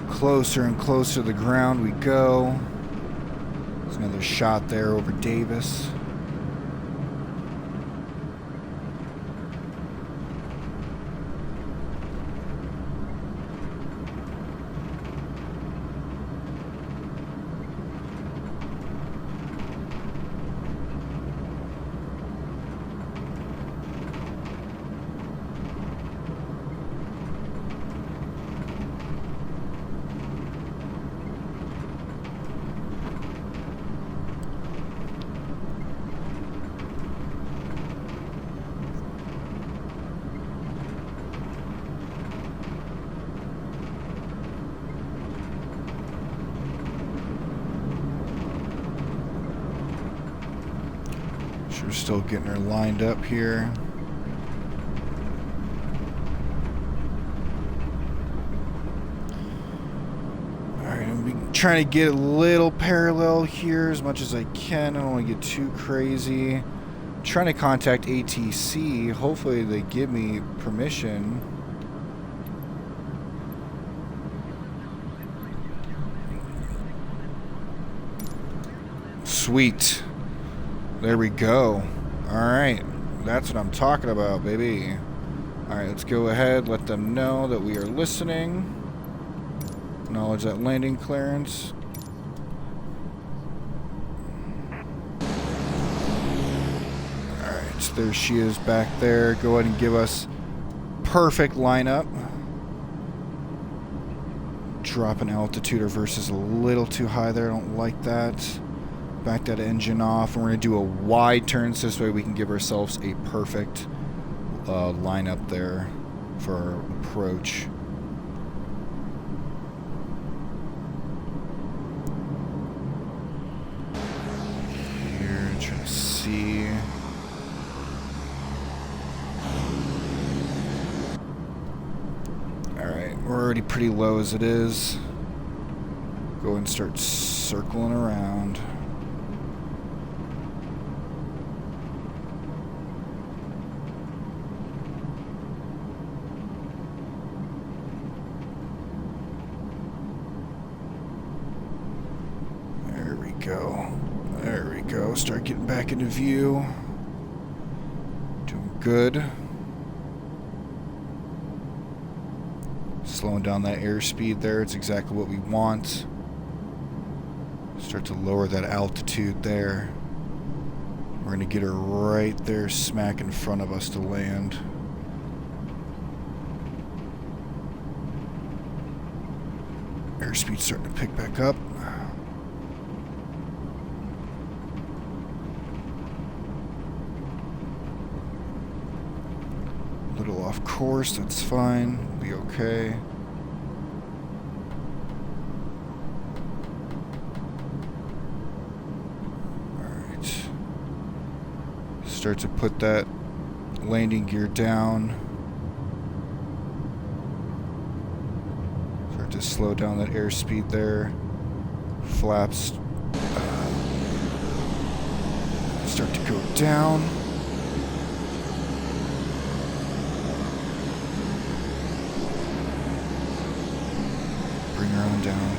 Closer and closer to the ground we go. There's another shot there over Davis. We're still getting her lined up here. Alright, I'm trying to get a little parallel here as much as I can. I don't want to get too crazy. I'm trying to contact ATC. Hopefully they give me permission. Sweet. There we go. Alright. That's what I'm talking about, baby. Alright, let's go ahead. Let them know that we are listening. Acknowledge that landing clearance. Alright, so there she is back there. Go ahead and give us perfect lineup. Dropping altitude or versus a little too high there. I don't like that. Back that engine off, and we're going to do a wide turn so this way we can give ourselves a perfect lineup there for our approach. Here, trying to see. Alright, we're already pretty low as it is. Go and start circling around. There we go. Start getting back into view. Doing good. Slowing down that airspeed there. It's exactly what we want. Start to lower that altitude there. We're going to get her right there smack in front of us to land. Airspeed's starting to pick back up. Little off course, that's fine. We'll be okay. Start to put that landing gear down. Start to slow down that airspeed there. Flaps start to go down. Bring her on down.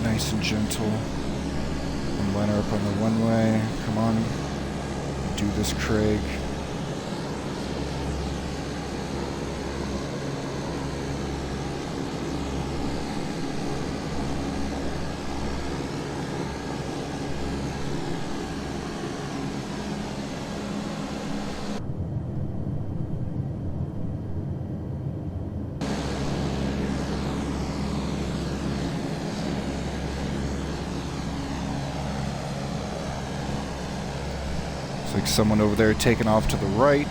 Nice and gentle. And line her up on the one-way. Come on. Do this, Craig. Looks like someone over there taking off to the right.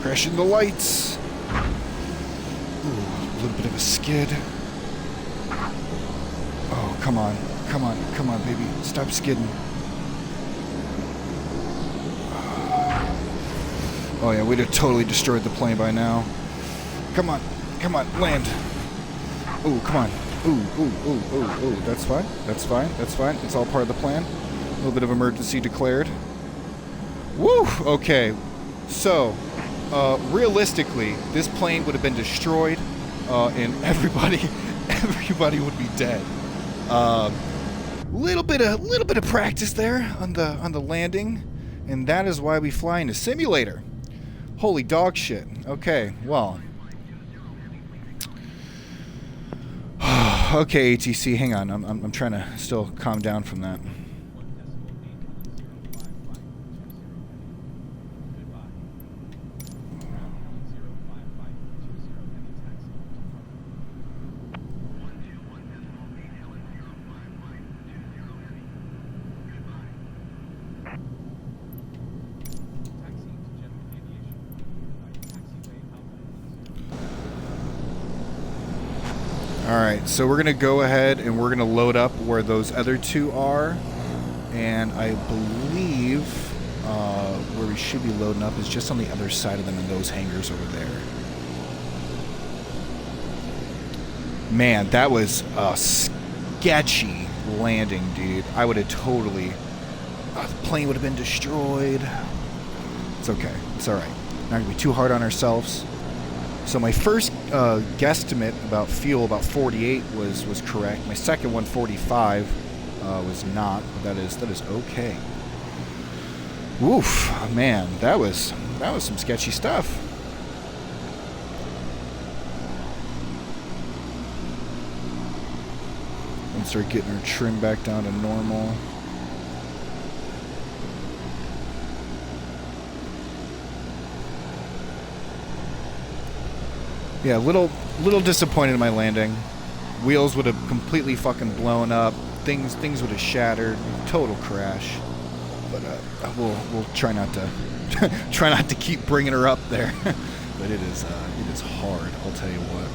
Crashing the lights. Ooh, a little bit of a skid. Oh, come on. Come on, come on, baby. Stop skidding. Oh yeah, we'd have totally destroyed the plane by now. Come on, land. Ooh, come on. Ooh. That's fine, that's fine, that's fine. It's all part of the plan. A little bit of emergency declared. Woo! Okay, so, realistically, this plane would have been destroyed, and everybody would be dead. Little bit of practice there on the landing, and that is why we fly in a simulator. Holy dog shit. Okay, well. Okay, ATC, hang on. I'm trying to still calm down from that. Alright, so we're going to go ahead and we're going to load up where those other two are. And I believe where we should be loading up is just on the other side of them in those hangars over there. Man, that was a sketchy landing, dude. I would have totally... the plane would have been destroyed. It's okay. It's alright. Not going to be too hard on ourselves. So my first guesstimate about fuel, about 48, was correct. My second one, 45, was not. But that is okay. Woof, man, that was some sketchy stuff. And start getting our trim back down to normal. Yeah, little disappointed in my landing. Wheels would have completely fucking blown up. Things would have shattered. Total crash. But we'll try not to keep bringing her up there. But it is hard. I'll tell you what.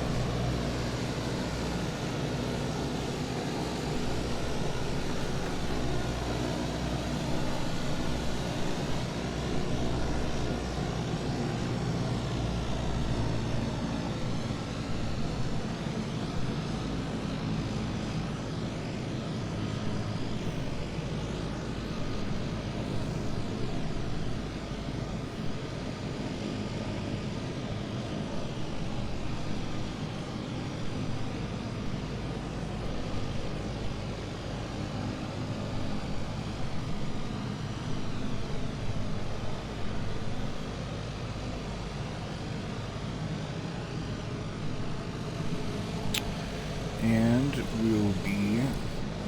And we'll be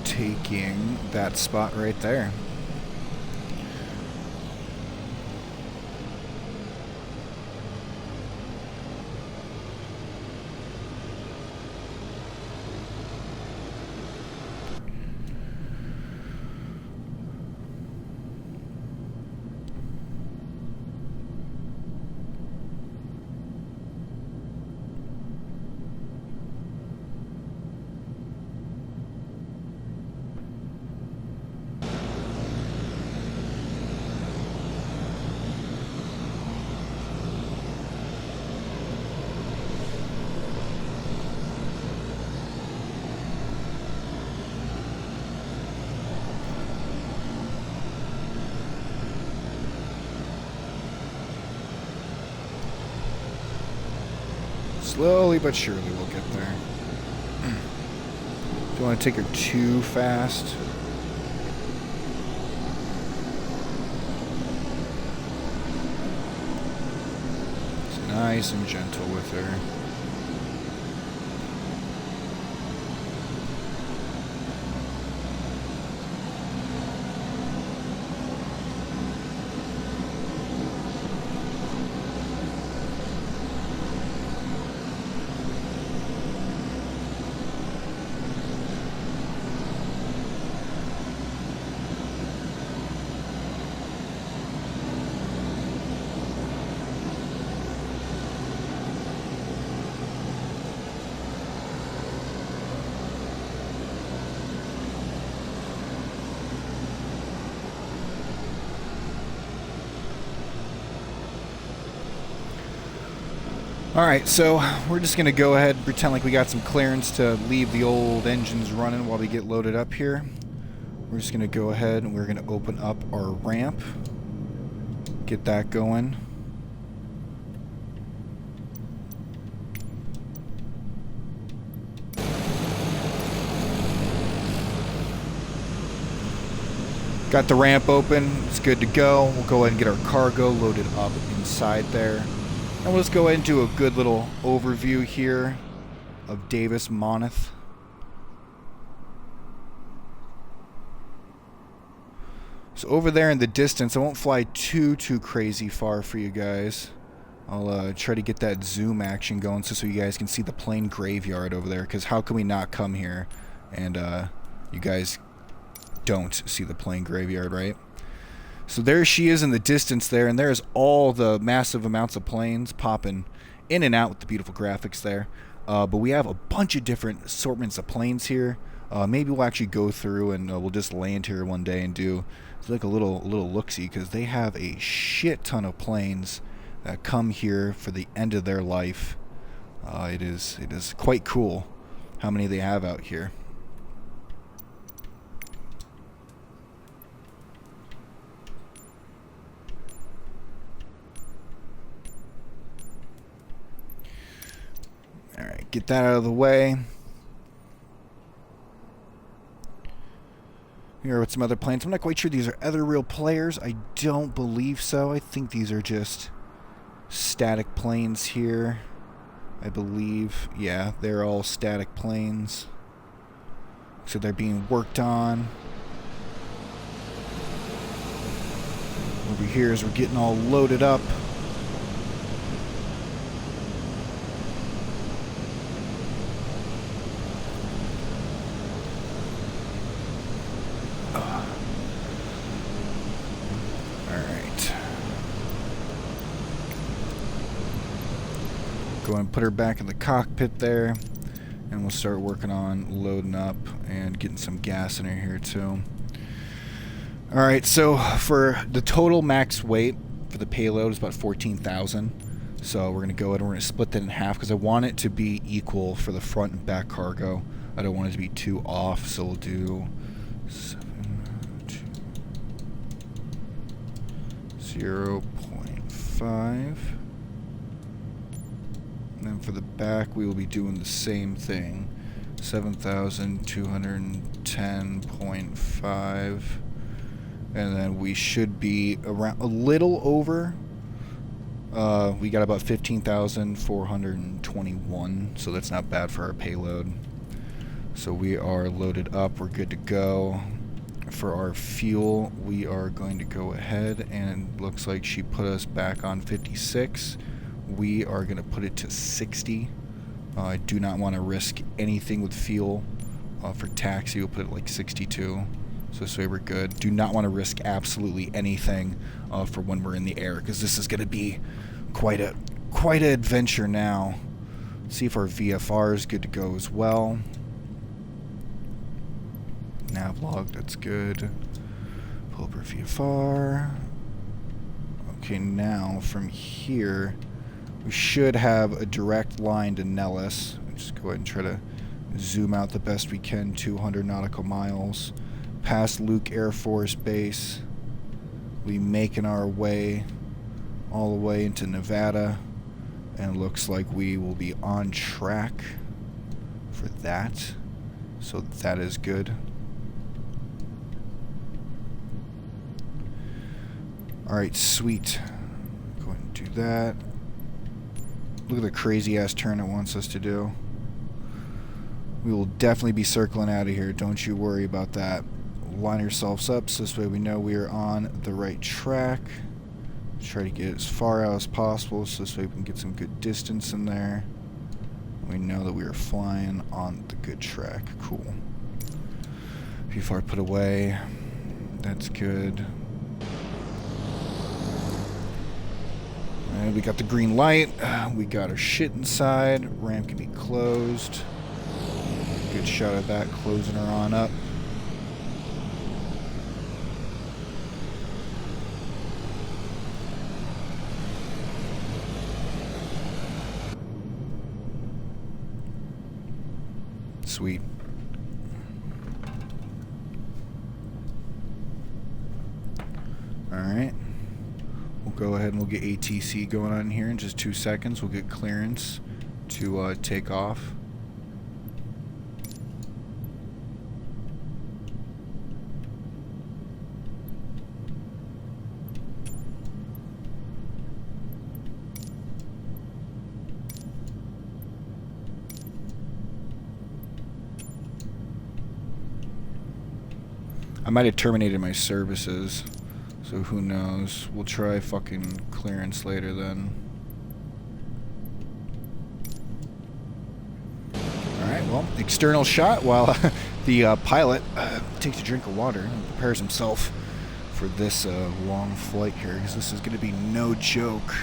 taking that spot right there. Slowly but surely we'll get there. Don't want to take her too fast. It's nice and gentle with her. Alright, so we're just going to go ahead and pretend like we got some clearance to leave the old engines running while we get loaded up here. We're just going to go ahead and we're going to open up our ramp. Get that going. Got the ramp open. It's good to go. We'll go ahead and get our cargo loaded up inside there. And we'll just go ahead and do a good little overview here of Davis Monthan. So over there in the distance, I won't fly too crazy far for you guys. I'll try to get that zoom action going so you guys can see the plane graveyard over there. Because how can we not come here and you guys don't see the plane graveyard, right? So there she is in the distance there, and there's all the massive amounts of planes popping in and out with the beautiful graphics there. But we have a bunch of different assortments of planes here. Maybe we'll actually go through and we'll just land here one day and do like a little look-see, because they have a shit ton of planes that come here for the end of their life. It is quite cool how many they have out here. Alright, get that out of the way. Here with some other planes. I'm not quite sure these are other real players. I don't believe so. I think these are just static planes here. I believe. Yeah, they're all static planes. So they're being worked on. Over here as we're getting all loaded up. Go and put her back in the cockpit there, and we'll start working on loading up and getting some gas in her here too. Alright, so for the total max weight for the payload is about 14,000. So we're going to go ahead and we're going to split that in half because I want it to be equal for the front and back cargo. I don't want it to be too off, so we'll do 0.5. And then for the back, we will be doing the same thing. 7,210.5. And then we should be around a little over. We got about 15,421. So that's not bad for our payload. So we are loaded up. We're good to go. For our fuel, we are going to go ahead, and it looks like she put us back on 56. We are going to put it to 60. I do not want to risk anything with fuel. For taxi, we'll put it like 62. So this way we're good. Do not want to risk absolutely anything for when we're in the air, because this is going to be quite an adventure now. Let's see if our VFR is good to go as well. Nav log, that's good. Pull up our VFR. Okay, now from here, we should have a direct line to Nellis. Just go ahead and try to zoom out the best we can. 200 nautical miles. Past Luke Air Force Base. We'll be making our way all the way into Nevada. And it looks like we will be on track for that. So that is good. Alright, sweet. Go ahead and do that. Look at the crazy ass turn it wants us to do. We will definitely be circling out of here. Don't you worry about that. Line yourselves up so this way we know we are on the right track. Try to get as far out as possible so this way we can get some good distance in there. We know that we are flying on the good track. Cool. View far put away. That's good. And we got the green light. We got our shit inside. Ramp can be closed. Good shot of that, closing her on up. Sweet. Alright. We'll go ahead and we'll get ATC going on here in just 2 seconds. We'll get clearance to take off. I might have terminated my services, so who knows. We'll try fucking clearance later then. Alright, well, external shot while the pilot takes a drink of water and prepares himself for this long flight here, because this is going to be no joke.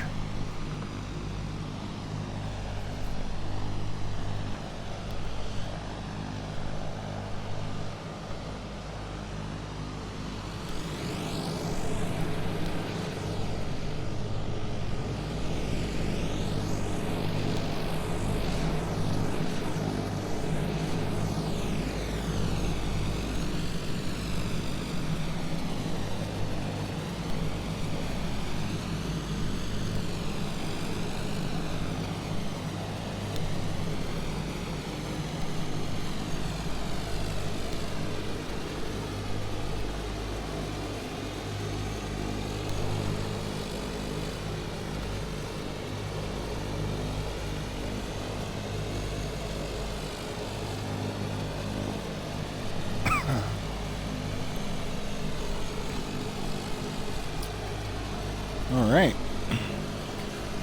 Alright.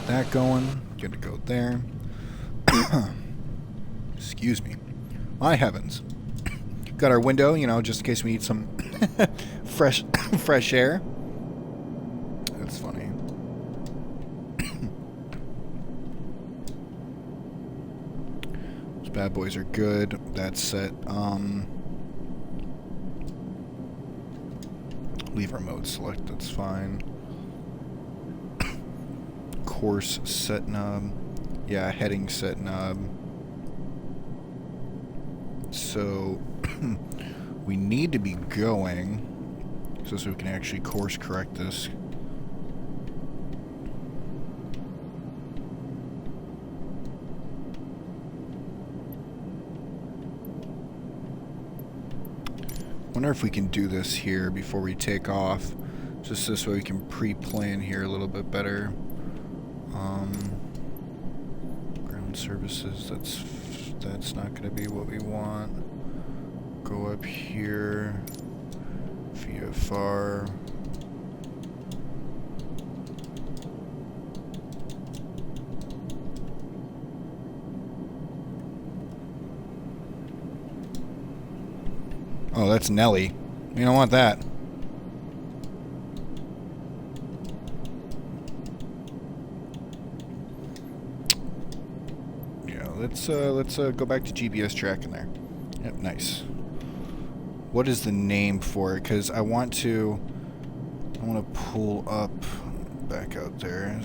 That going. Gonna go there. Excuse me. My heavens. Got our window, you know, just in case we need some fresh air. That's funny. Those bad boys are good. That's set. Leave our mode select, that's fine. Course set knob. Yeah, heading set knob. So we need to be going so we can actually course correct this. Wonder if we can do this here before we take off, just this way we can pre-plan here a little bit better. Ground services, that's not going to be what we want. Go up here, VFR. Oh, that's Nelly. We don't want that. Yeah, let's go back to GPS tracking there. Yep, nice. What is the name for it? Because I want to pull up back out there.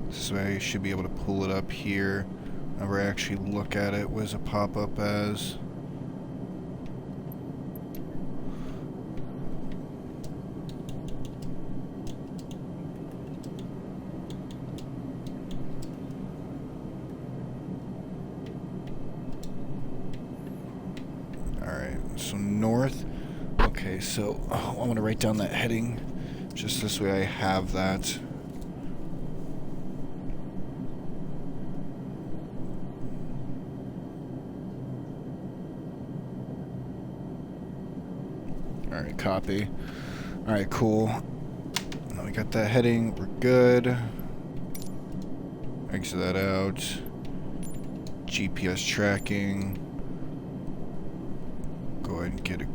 This way I should be able to pull it up here. Whenever I actually look at it, what does it pop up as? So north. Okay, so I want to write down that heading. Just this way I have that. Alright, copy. Alright, cool. Now we got that heading. We're good. Exit that out. GPS tracking. Go ahead and get a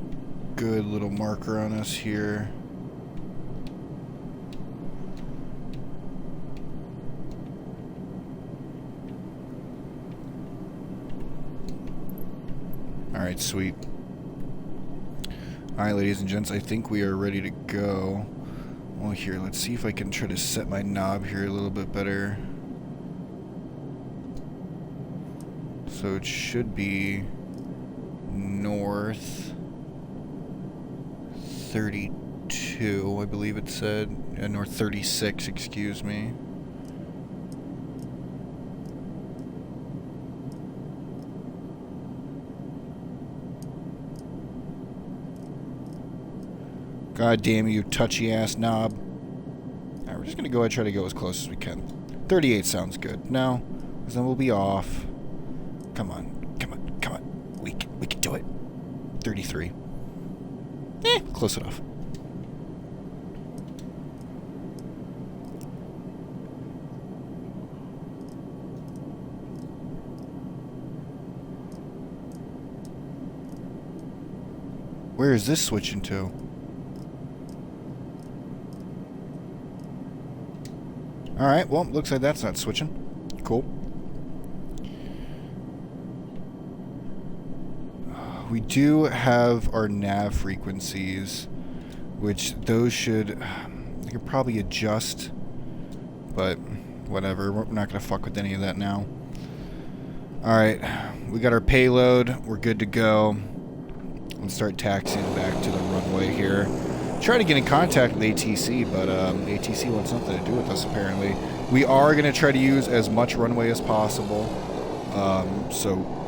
good little marker on us here. Alright, sweet. Alright, ladies and gents, I think we are ready to go. Well, here, let's see if I can try to set my knob here a little bit better. So it should be north 32, I believe it said. North 36, excuse me. God damn you, touchy-ass knob. Alright, we're just going to go ahead and try to go as close as we can. 38 sounds good. No, because then we'll be off. Come on, come on, come on. We can do it. 33. Close enough. Where is this switching to? Alright, well, looks like that's not switching. Cool. We do have our nav frequencies, which those should... I could probably adjust, but whatever. We're not going to fuck with any of that now. Alright, we got our payload. We're good to go. Let's start taxiing back to the runway here. Try to get in contact with ATC, but ATC wants something to do with us, apparently. We are going to try to use as much runway as possible. So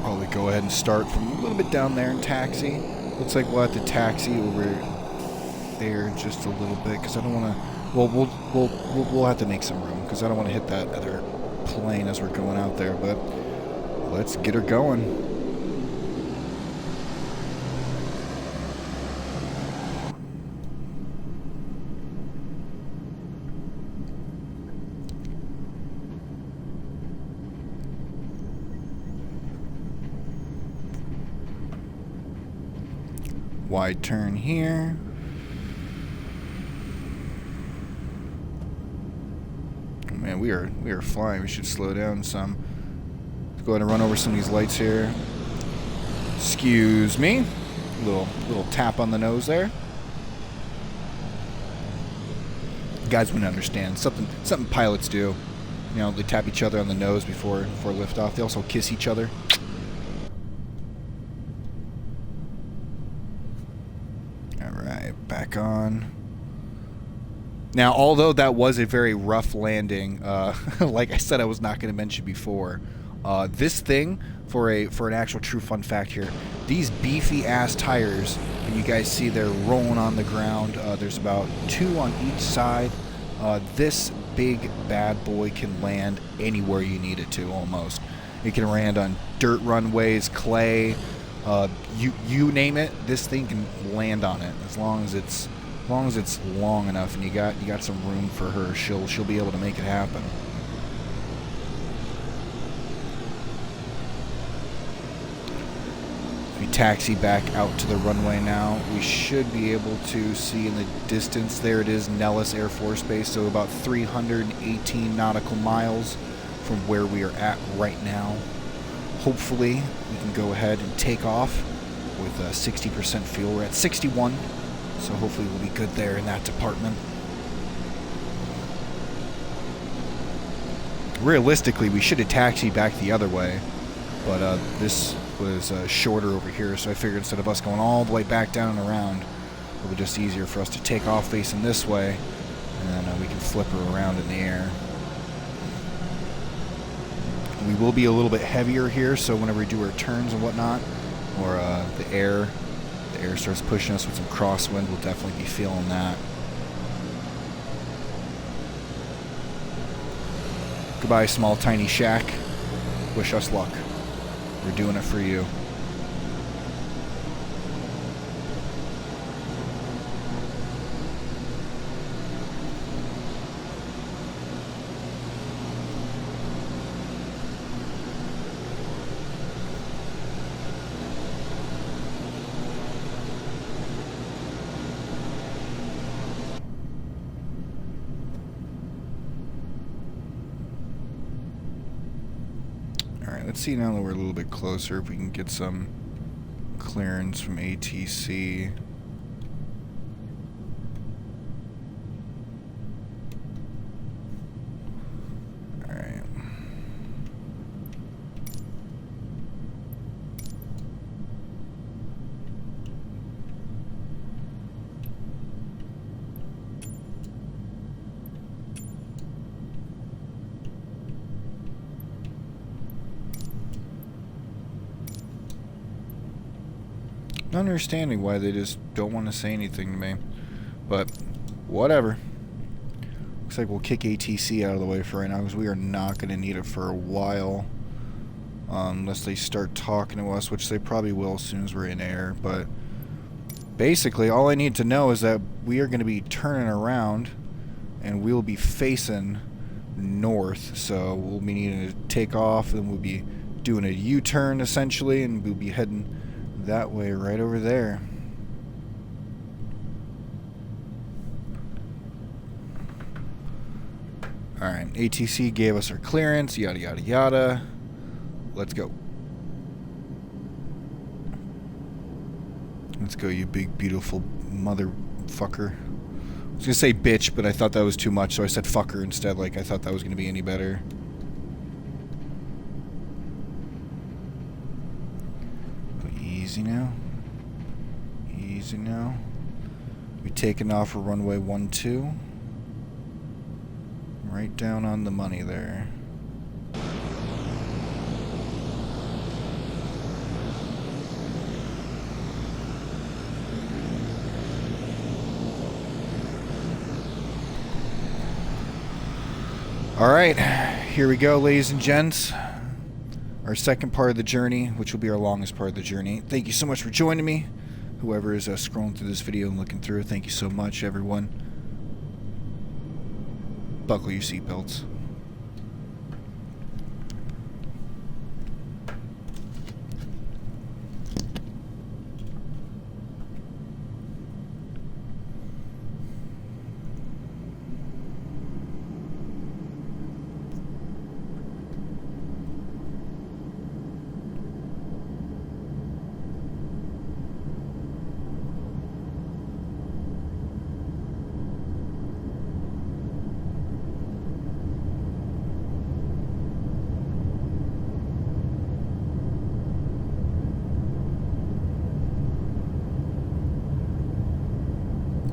probably go ahead and start from a little bit down there and taxi. Looks like we'll have to taxi over there just a little bit, because I don't want to... Well, we'll have to make some room, because I don't want to hit that other plane as we're going out there, but let's get her going. Wide turn here. Oh man, we are flying. We should slow down some. Let's go ahead and run over some of these lights here. Excuse me. Little tap on the nose there. You guys wouldn't understand. Something pilots do. You know, they tap each other on the nose before liftoff. They also kiss each other. Back on. Now, although that was a very rough landing, like I said, I was not going to mention before, this thing, for an actual true fun fact here, these beefy ass tires, and you guys see they're rolling on the ground. There's about 2 on each side. This big bad boy can land anywhere you need it to, almost. It can land on dirt runways, clay. You name it, this thing can land on it as long as it's long enough, and you got some room for her. She'll be able to make it happen. We taxi back out to the runway now. We should be able to see in the distance. There it is, Nellis Air Force Base. So about 318 nautical miles from where we are at right now. Hopefully, we can go ahead and take off with 60% fuel. We're at 61, so hopefully we'll be good there in that department. Realistically, we should have taxied back the other way, but this was shorter over here, so I figured instead of us going all the way back down and around, it'll be just easier for us to take off facing this way, and then we can flip her around in the air. We will be a little bit heavier here, so whenever we do our turns and whatnot, or the air starts pushing us with some crosswind, we'll definitely be feeling that. Goodbye, small tiny shack. Wish us luck. We're doing it for you. Alright, let's see now that we're a little bit closer if we can get some clearance from ATC. Alright. Not understanding why they just don't want to say anything to me, but whatever. Looks like we'll kick ATC out of the way for right now because we are not going to need it for a while, unless they start talking to us, which they probably will as soon as we're in air. But basically all I need to know is that we are going to be turning around and we'll be facing north, so we'll be needing to take off and we'll be doing a U-turn essentially, and we'll be heading that way right over there. Alright, ATC gave us our clearance, yada yada yada. Let's go. Let's go, you big beautiful motherfucker. I was gonna say bitch, but I thought that was too much, so I said fucker instead, like I thought that was gonna be any better. Easy now. Easy now. We're taking off for runway 12. Right down on the money there. Alright, here we go, ladies and gents. Our second part of the journey, which will be our longest part of the journey. Thank you so much for joining me. Whoever is scrolling through this video and looking through, thank you so much, everyone. Buckle your seatbelts.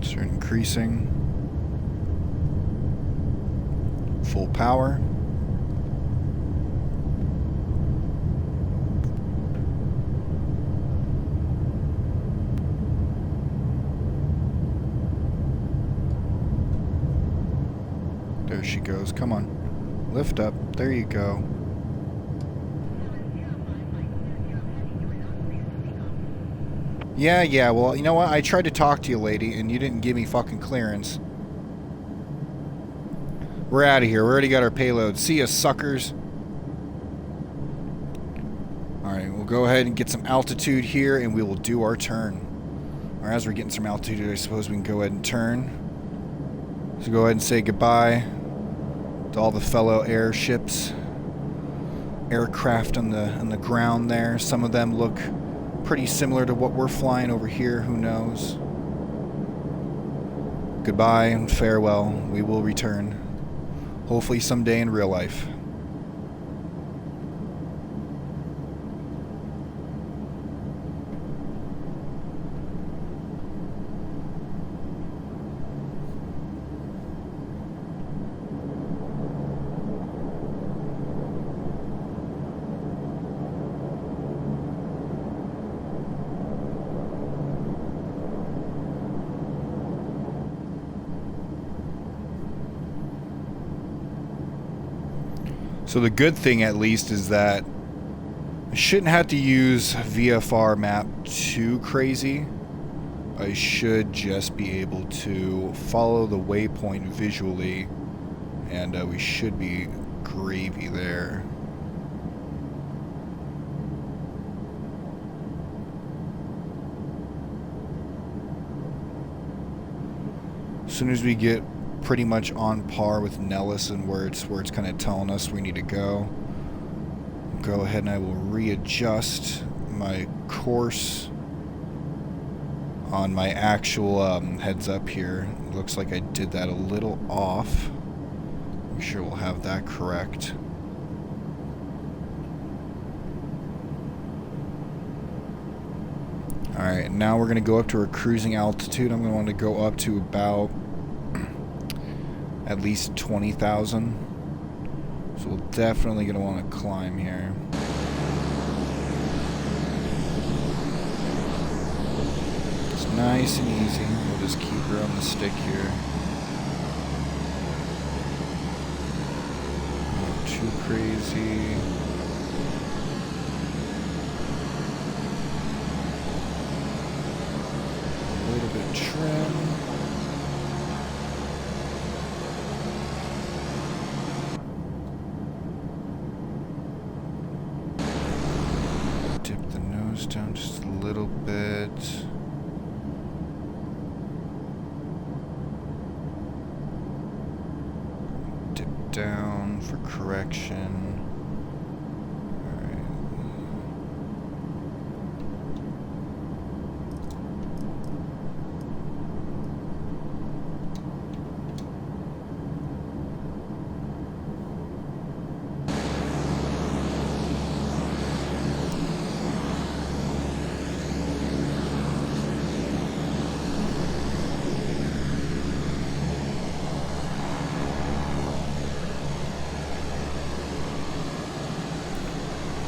Start increasing. Full power. There she goes. Come on. Lift up. There you go. Yeah, well, you know what? I tried to talk to you, lady, and you didn't give me fucking clearance. We're out of here. We already got our payload. See ya, suckers. Alright, we'll go ahead and get some altitude here, and we will do our turn. Alright, as we're getting some altitude, I suppose we can go ahead and turn. So go ahead and say goodbye to all the fellow airships. Aircraft on the ground there. Some of them look pretty similar to what we're flying over here, who knows. Goodbye and farewell. We will return. Hopefully someday in real life. So the good thing at least is that I shouldn't have to use VFR map too crazy. I should just be able to follow the waypoint visually, and we should be gravy there. As soon as we get pretty much on par with Nellis and where it's kind of telling us we need to go ahead and I will readjust my course on my actual heads up here. It looks like I did that a little off. Make sure we'll have that correct. Alright, now we're going to go up to our cruising altitude. I'm going to want to go up to about at least 20,000. So we're definitely going to want to climb here. It's nice and easy. We'll just keep her on the stick here. Not too crazy. A little bit trim. Dip the nose down just a little bit. Dip down for correction.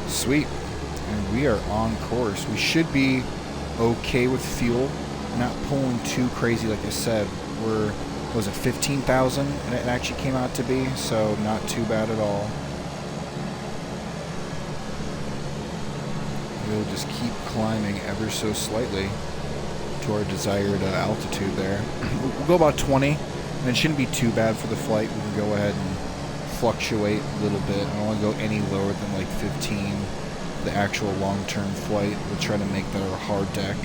Sweet. And we are on course. We should be okay with fuel. Not pulling too crazy, like I said. We're, what was it, 15,000? And it actually came out to be, so not too bad at all. We'll just keep climbing ever so slightly to our desired altitude there. We'll go about 20, and it shouldn't be too bad for the flight. We can go ahead and fluctuate a little bit. I don't want to go any lower than like 15. The actual long-term flight. We'll try to make that our hard deck.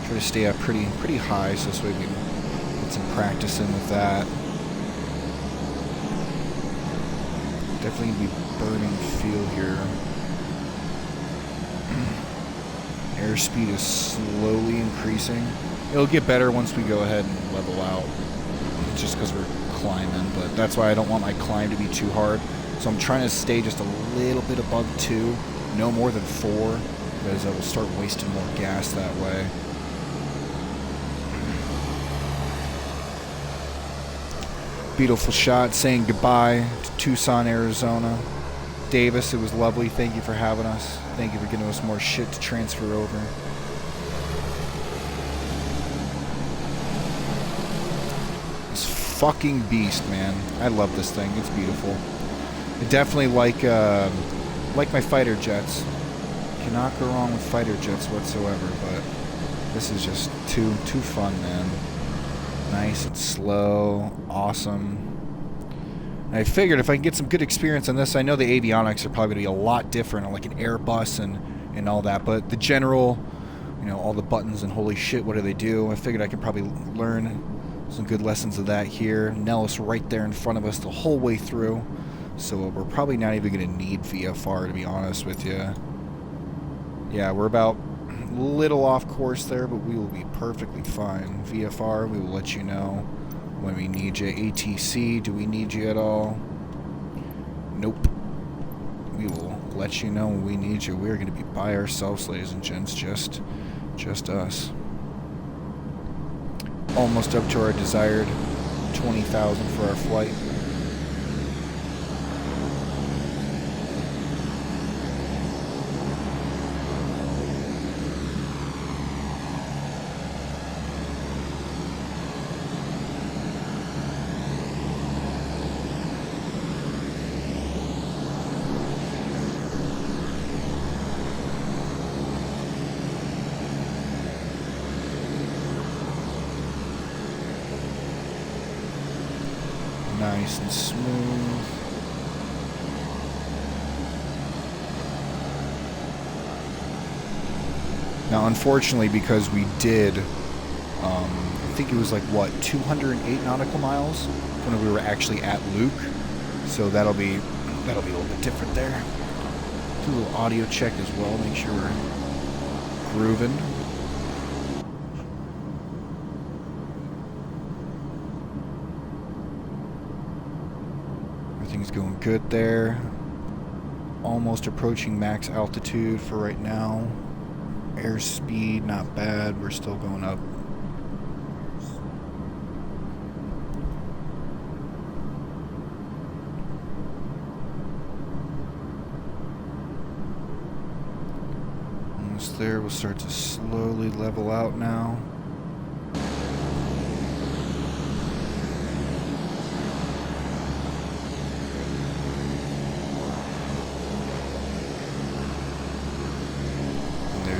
Try to stay up pretty high, so this way we can get some practice in with that. Definitely be burning fuel here. Airspeed is slowly increasing. It'll get better once we go ahead and level out. It's just because we're climbing, but that's why I don't want my climb to be too hard. So I'm trying to stay just a little bit above 2, no more than 4, because I will start wasting more gas that way. Beautiful shot saying goodbye to Tucson, Arizona. Davis, it was lovely. Thank you for having us. Thank you for giving us more shit to transfer over. This fucking beast, man. I love this thing. It's beautiful. I definitely like my fighter jets. Cannot go wrong with fighter jets whatsoever, but this is just too fun, man. Nice and slow, awesome. And I figured if I can get some good experience on this, I know the avionics are probably going to be a lot different, like an Airbus and all that, but the general, you know, all the buttons and holy shit, what do they do? I figured I could probably learn some good lessons of that here. Nellis right there in front of us the whole way through. So we're probably not even going to need VFR, to be honest with you. Yeah, we're about a little off course there, but we will be perfectly fine. VFR, we will let you know when we need you. ATC, do we need you at all? Nope. We will let you know when we need you. We're going to be by ourselves, ladies and gents, just us. Almost up to our desired 20,000 for our flight. nice and smooth. Now, unfortunately, because we did, I think it was like, what, 208 nautical miles when we were actually at Luke. So that'll be a little bit different there. Do a little audio check as well, make sure we're grooving. Everything's going good there. Almost approaching max altitude for right now. Airspeed, not bad. We're still going up. Almost there. We'll start to slowly level out now.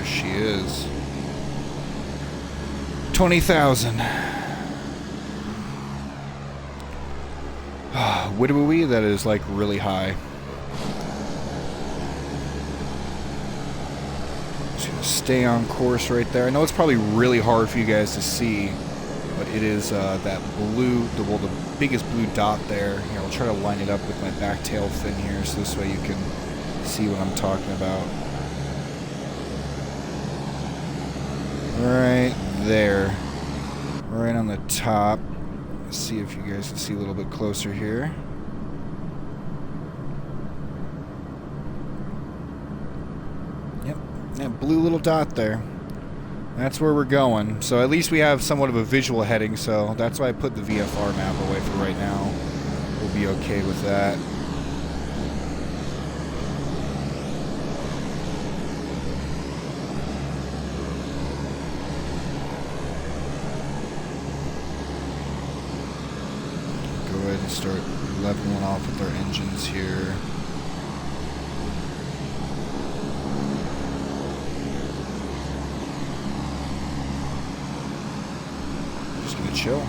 She is 20,000. Widowee, that is like really high. Just gonna stay on course right there. I know it's probably really hard for you guys to see, but it is that blue, the biggest blue dot there. Here, I'll try to line it up with my back tail fin here, so this way you can see what I'm talking about. Right there, right on the top. Let's see if you guys can see a little bit closer here. Yep, that blue little dot there. That's where we're going. So at least we have somewhat of a visual heading, so that's why I put the VFR map away for right now. We'll be okay with that. And start leveling off with our engines here. Just gonna chill.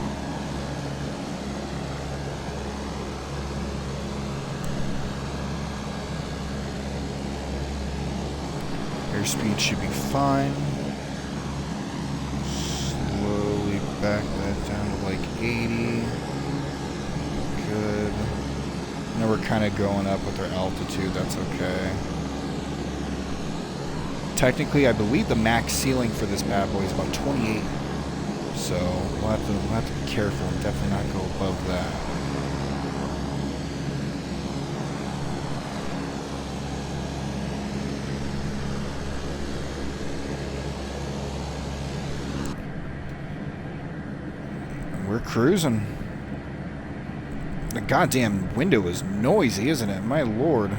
Airspeed should be fine. Slowly back that down to like 80. Good. Now we're kind of going up with our altitude. That's okay. Technically, I believe the max ceiling for this bad boy is about 28. So we'll have to be careful and definitely not go above that. And we're cruising. The goddamn window is noisy, isn't it? My lord.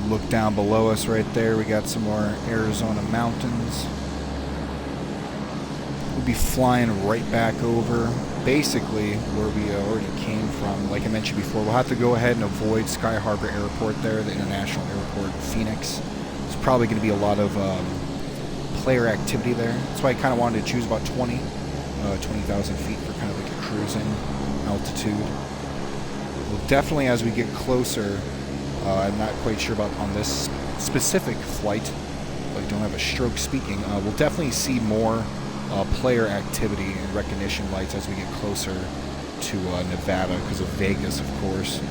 Look down below us right there. We got some more Arizona mountains. We'll be flying right back over basically where we already came from. Like I mentioned before, we'll have to go ahead and avoid Sky Harbor Airport there, the international airport, Phoenix. There's probably going to be a lot of player activity there. That's why I kind of wanted to choose about 20,000 feet for kind of like a cruising altitude. We'll definitely, as we get closer, I'm not quite sure about on this specific flight, but I don't have a stroke speaking. We'll definitely see more player activity and recognition lights as we get closer to Nevada, because of Vegas, of course.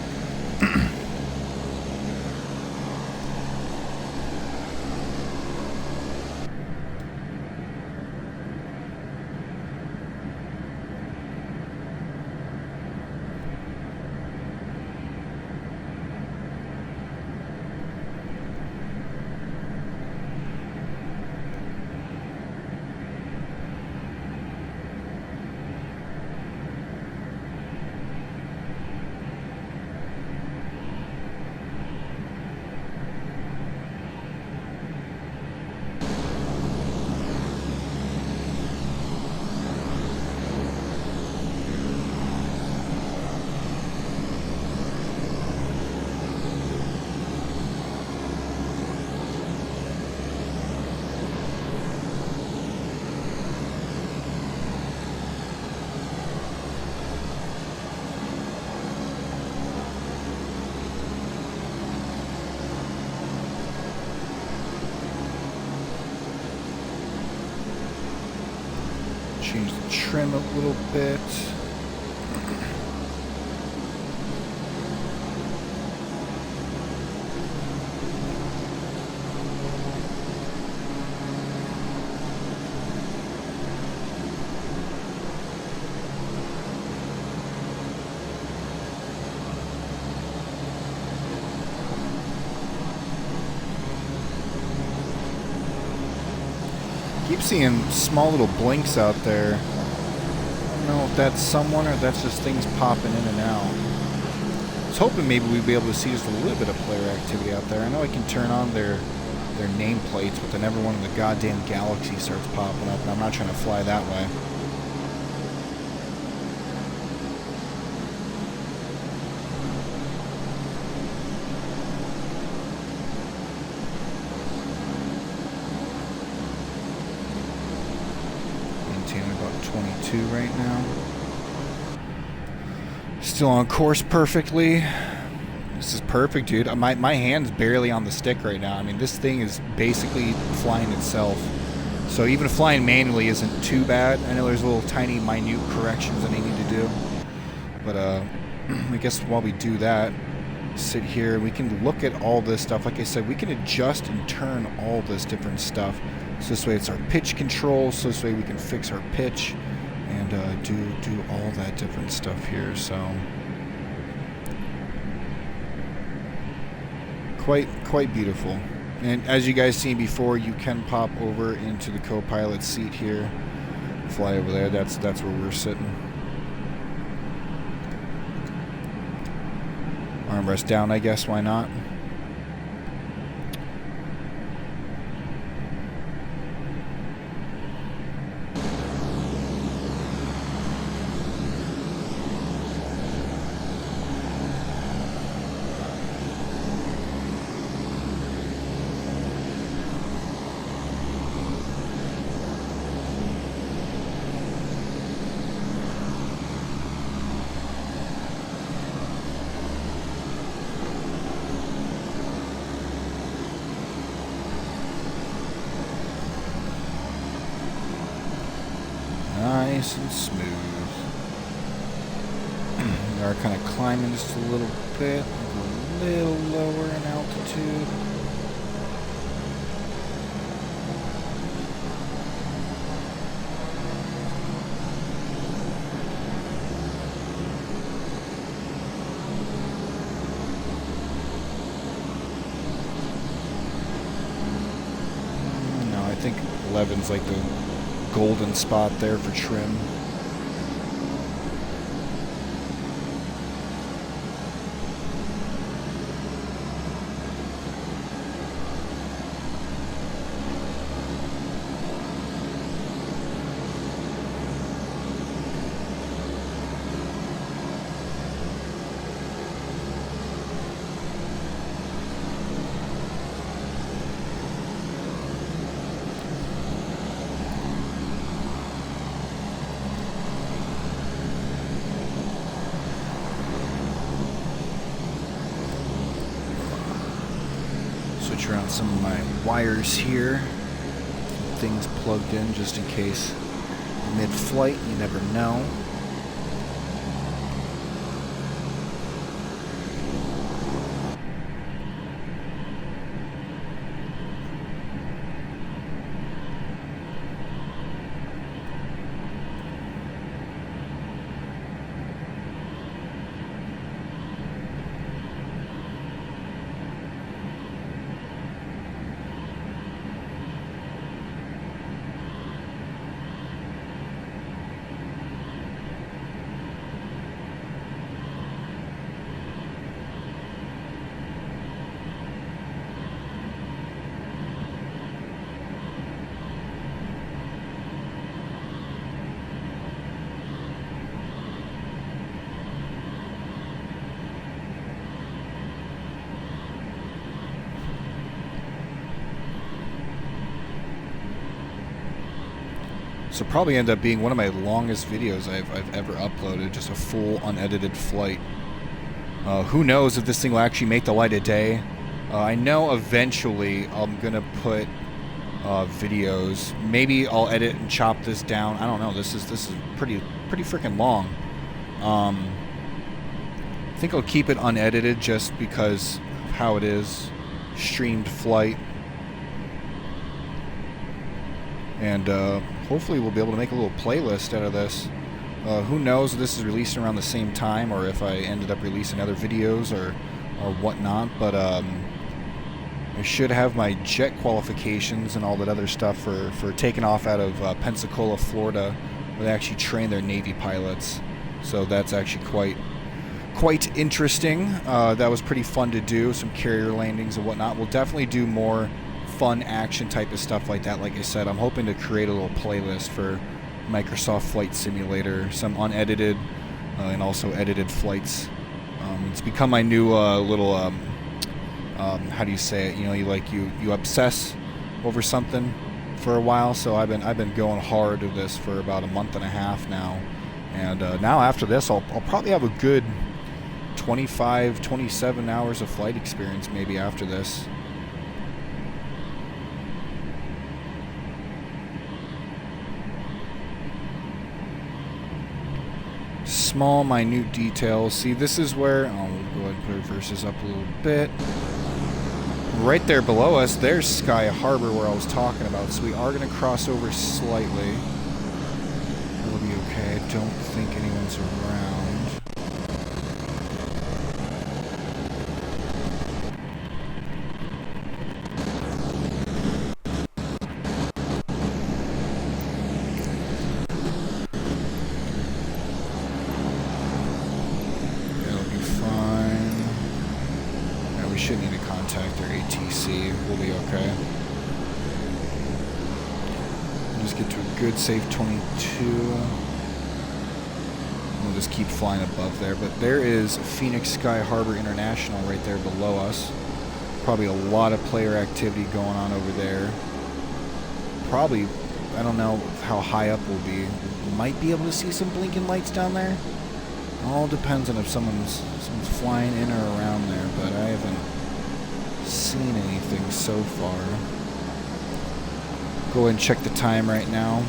trim a little bit. Keep seeing small little blinks out there. I don't know if that's someone or if that's just things popping in and out. I was hoping maybe we'd be able to see just a little bit of player activity out there. I know I can turn on their nameplates, but then every one in the goddamn galaxy starts popping up, and I'm not trying to fly that way. About 22 right now. Still on course perfectly. This is perfect, dude. My hand's barely on the stick right now. I mean, this thing is basically flying itself. So even flying manually isn't too bad. I know there's little tiny minute corrections that I need to do. But I guess while we do that, sit here, we can look at all this stuff. Like I said, we can adjust and turn all this different stuff. So this way it's our pitch control, so this way we can fix our pitch and do all that different stuff here. So quite beautiful. And as you guys seen before, you can pop over into the co-pilot seat here, fly over there. That's where we're sitting. Armrest down, I guess, why not? Nice and smooth. We are kind of climbing just a little bit, a little lower in altitude. No, I think 11's like the golden spot there for trim. Switch around some of my wires here. Things plugged in just in case mid-flight, you never know. So probably end up being one of my longest videos I've ever uploaded, just a full unedited flight. Who knows if this thing will actually make the light of day. I know eventually I'm gonna put videos. Maybe I'll edit and chop this down. I don't know. This is pretty freaking long. I think I'll keep it unedited just because of how it is. Streamed flight. And hopefully we'll be able to make a little playlist out of this. Who knows if this is released around the same time or if I ended up releasing other videos or whatnot. But I should have my jet qualifications and all that other stuff for taking off out of Pensacola, Florida, where they actually train their Navy pilots. So that's actually quite interesting. That was pretty fun to do, some carrier landings and whatnot. We'll definitely do more fun action type of stuff like that. Like I said, I'm hoping to create a little playlist for Microsoft Flight Simulator, some unedited and also edited flights. It's become my new little how do you say it? You know, you obsess over something for a while. So I've been going hard with this for about a month and a half now, and now after this, I'll probably have a good 25, 27 hours of flight experience maybe after this. Small, minute details. See, this is where we'll go ahead and put our verses up a little bit. Right there below us, there's Sky Harbor where I was talking about. So we are going to cross over slightly. It'll be okay. I don't think anyone's around. Shouldn't need to contact their ATC. We'll be okay. We'll just get to a good safe 22. We'll just keep flying above there. But there is Phoenix Sky Harbor International right there below us. Probably a lot of player activity going on over there. Probably, I don't know how high up we'll be. We might be able to see some blinking lights down there. All depends on if someone's flying in or around there, but I haven't seen anything so far. Go ahead and check the time right now.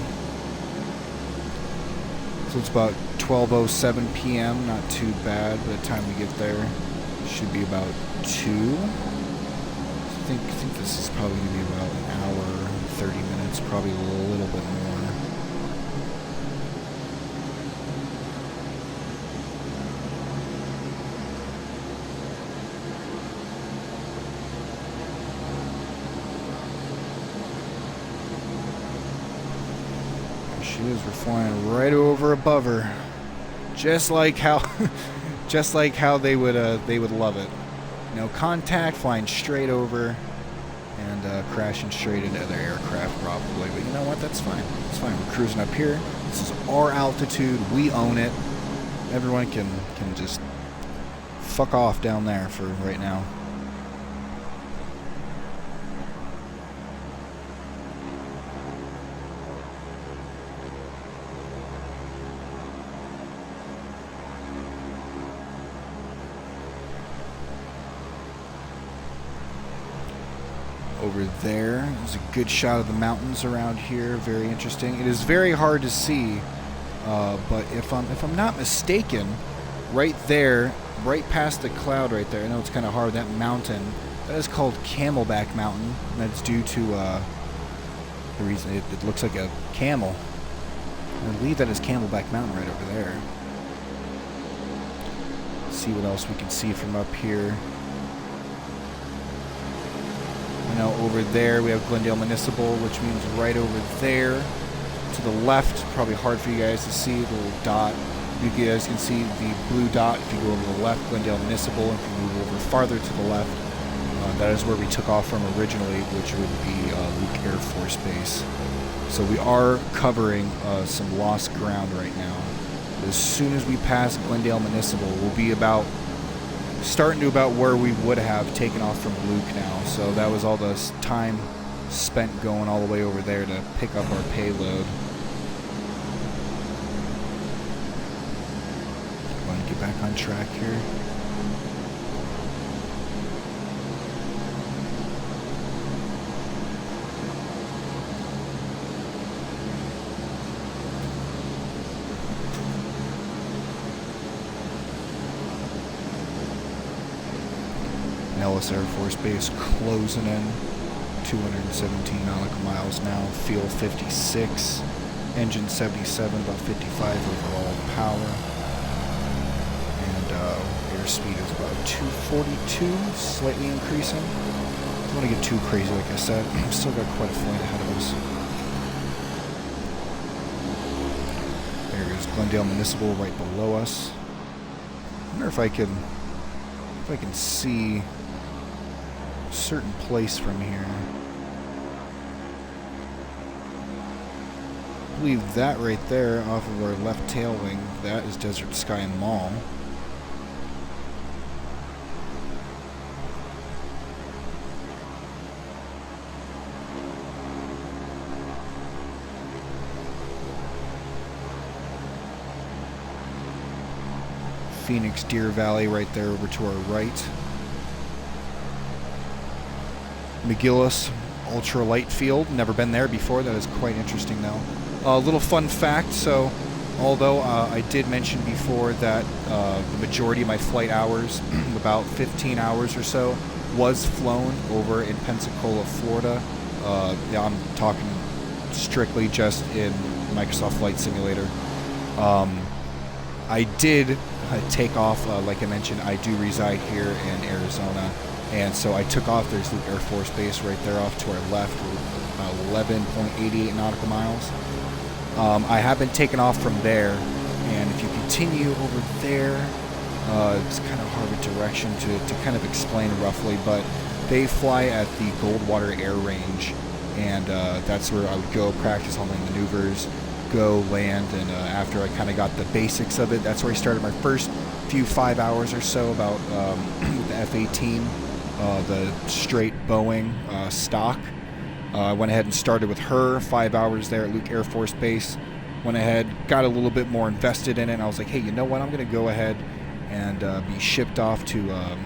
So it's about 12:07 p.m. Not too bad. By the time we get there, should be about 2. I think this is probably going to be about an hour, 30 minutes, probably a little bit more. She is. We're flying right over above her, just like how they would love it. No contact, flying straight over, and crashing straight into other aircraft probably. But you know what? That's fine. It's fine. We're cruising up here. This is our altitude. We own it. Everyone can just fuck off down there for right now. Over there is a good shot of the mountains around here. Very interesting. It is very hard to see, but if I'm not mistaken, right there, right past the cloud right there, I know it's kind of hard, that mountain, that is called Camelback Mountain, and that's due to the reason it looks like a camel. I believe that is Camelback Mountain right over there. Let's see what else we can see from up here. Now over there we have Glendale Municipal, which means right over there to the left. Probably hard for you guys to see the little dot. You guys can see the blue dot if you go over to the left, Glendale Municipal. If you move over farther to the left, that is where we took off from originally, which would be Luke Air Force Base. So we are covering some lost ground right now. As soon as we pass Glendale Municipal, we'll be starting to about where we would have taken off from Luke now. So that was all the time spent going all the way over there to pick up our payload. Go ahead and get back on track here. Nellis Air Force Base closing in. 217 nautical miles now. Fuel 56. Engine 77, about 55 overall power. And airspeed is about 242, slightly increasing. Don't want to get too crazy, like I said. Still got quite a flight ahead of us. There is Glendale Municipal right below us. I wonder if I can see a certain place from here. I believe that right there off of our left tail wing, that is Desert Sky Mall. Phoenix Deer Valley right there over to our right. McGillis Ultralight Field, never been there before. That is quite interesting though. A little fun fact, so although I did mention before that the majority of my flight hours, about 15 hours or so, was flown over in Pensacola, Florida. Yeah, I'm talking strictly just in Microsoft Flight Simulator. I did take off, like I mentioned, I do reside here in Arizona, and so I took off. There's the Air Force Base right there off to our left, 11.88 nautical miles. I have been taken off from there, and if you continue over there, it's kind of hard of a direction to kind of explain roughly, but they fly at the Goldwater Air Range, and that's where I would go practice all my maneuvers, go land, and after I kind of got the basics of it, that's where I started my first few 5 hours or so about with the F-18, the straight Boeing stock. I went ahead and started with her, 5 hours there at Luke Air Force Base. Went ahead, got a little bit more invested in it, and I was like, hey, you know what, I'm going to go ahead and be shipped off to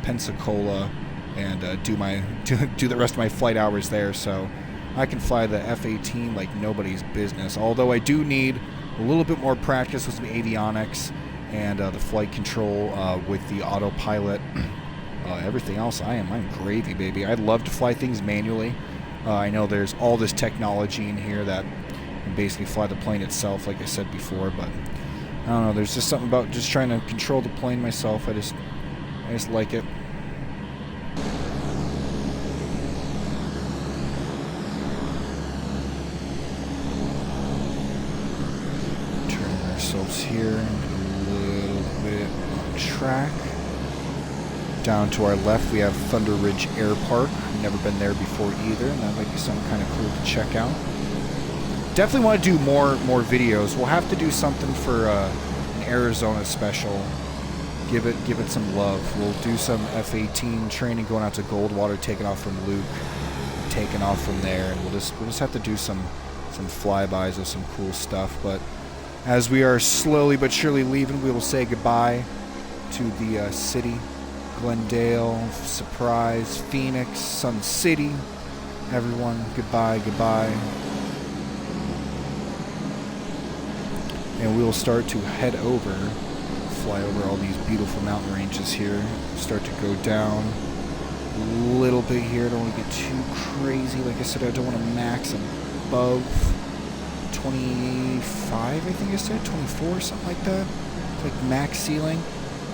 Pensacola and do the rest of my flight hours there, so I can fly the F-18 like nobody's business. Although I do need a little bit more practice with some avionics and the flight control with the autopilot. Everything else, I'm gravy, baby. I'd love to fly things manually. I know there's all this technology in here that can basically fly the plane itself, like I said before, but I don't know, there's just something about just trying to control the plane myself. I just like it. Turn ourselves here a little bit on track. Down to our left, we have Thunder Ridge Air Park. Never been there before either, and that might be something kind of cool to check out. Definitely want to do more videos. We'll have to do something for an Arizona special. Give it some love. We'll do some F-18 training, going out to Goldwater, taking off from Luke, taking off from there, and we'll just have to do some flybys of some cool stuff. But as we are slowly but surely leaving, we will say goodbye to the city. Glendale, Surprise, Phoenix, Sun City. Everyone, goodbye. And we'll start to head over, fly over all these beautiful mountain ranges here. Start to go down a little bit here. Don't want to get too crazy. Like I said, I don't want to max above 25, I think I said, 24, something like that. It's like max ceiling.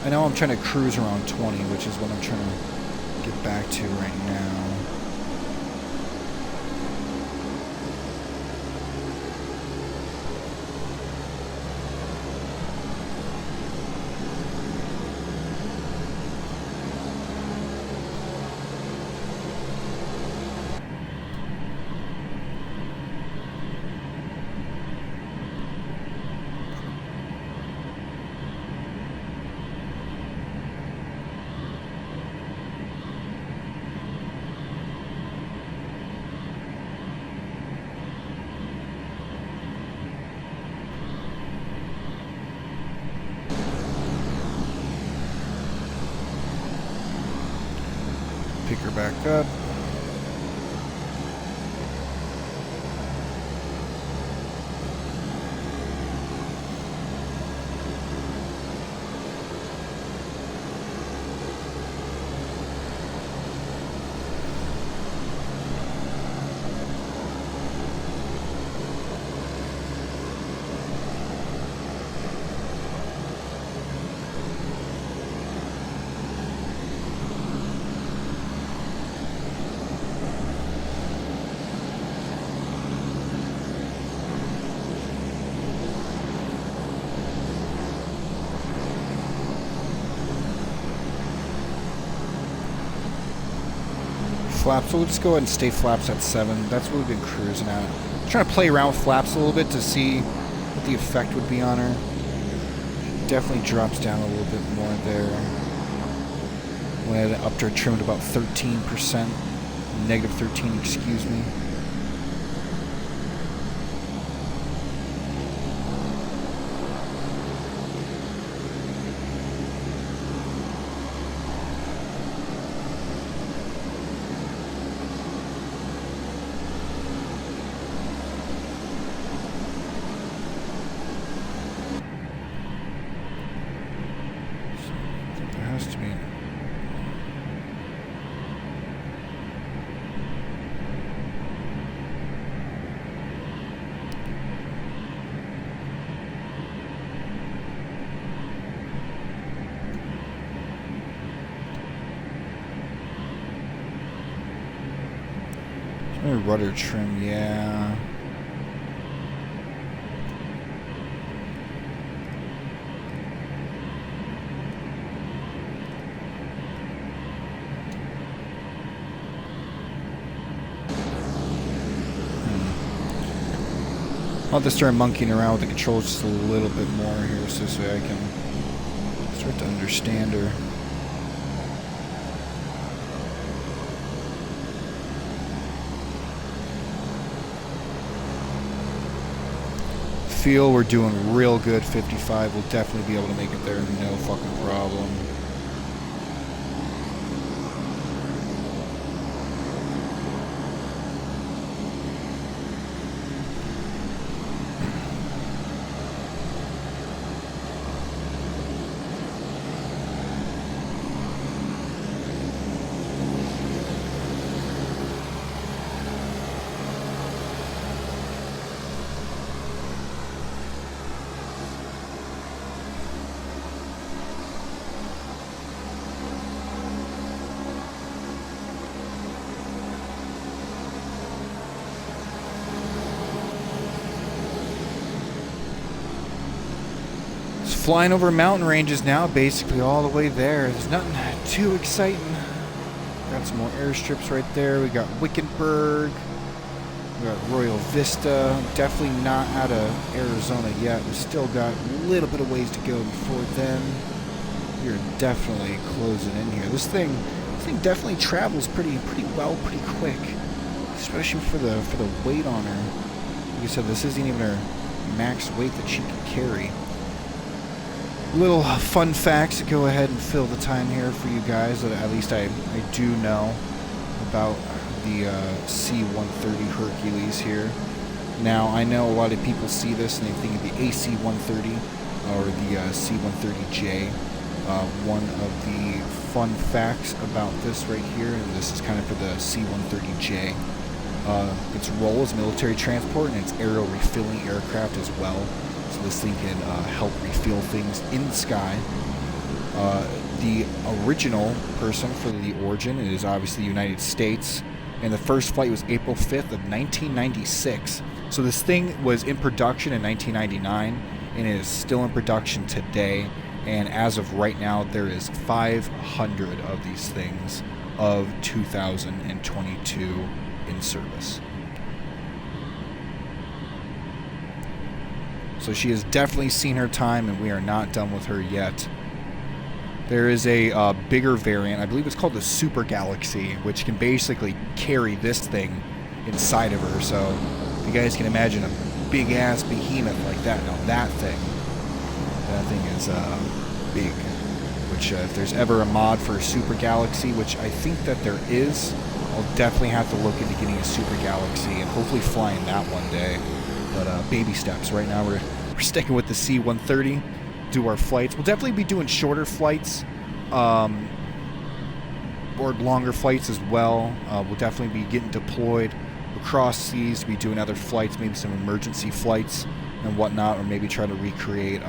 I know I'm trying to cruise around 20, which is what I'm trying to get back to right now. Pick her back up. flaps. We'll just go ahead and stay flaps at 7. That's what we've been cruising at. Trying to play around with flaps a little bit to see what the effect would be on her. Definitely drops down a little bit more there. Went up to her trim at about 13%. Negative 13, excuse me. There has to be. Rudder trim, yeah. I'll have to start monkeying around with the controls just a little bit more here, so this way I can start to understand her. Feel we're doing real good. 55, we'll definitely be able to make it there, no fucking problem. Flying over mountain ranges now, basically all the way there. There's nothing too exciting. Got some more airstrips right there. We got Wickenburg. We got Royal Vista. Definitely not out of Arizona yet. We still got a little bit of ways to go before then. We're definitely closing in here. This thing definitely travels pretty well, pretty quick, especially for the weight on her. Like I said, this isn't even her max weight that she can carry. Little fun facts to go ahead and fill the time here for you guys that at least I do know about the C-130 Hercules here. Now, I know a lot of people see this and they think of the AC-130 or the C-130J. One of the fun facts about this right here, and this is kind of for the C-130J, its role as military transport and its aerial refilling aircraft as well. So this thing can help refuel things in the sky. The original person for the origin is obviously the United States, and the first flight was April 5th of 1996. So this thing was in production in 1999, and it is still in production today. And as of right now, there is 500 of these things of 2022 in service. So she has definitely seen her time, and we are not done with her yet. There is a bigger variant. I believe it's called the Super Galaxy, which can basically carry this thing inside of her. So if you guys can imagine a big-ass behemoth like that. Now that thing is big. Which if there's ever a mod for a Super Galaxy, which I think that there is, I'll definitely have to look into getting a Super Galaxy and hopefully flying that one day. But baby steps. Right now we're sticking with the C-130. Do our flights. We'll definitely be doing shorter flights, or longer flights as well. We'll definitely be getting deployed across seas to be doing other flights, maybe some emergency flights and whatnot, or maybe try to recreate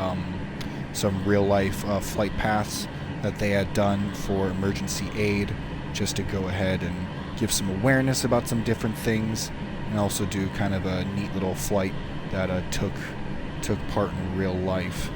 some real-life flight paths that they had done for emergency aid, just to go ahead and give some awareness about some different things, and also do kind of a neat little flight that took part in real life.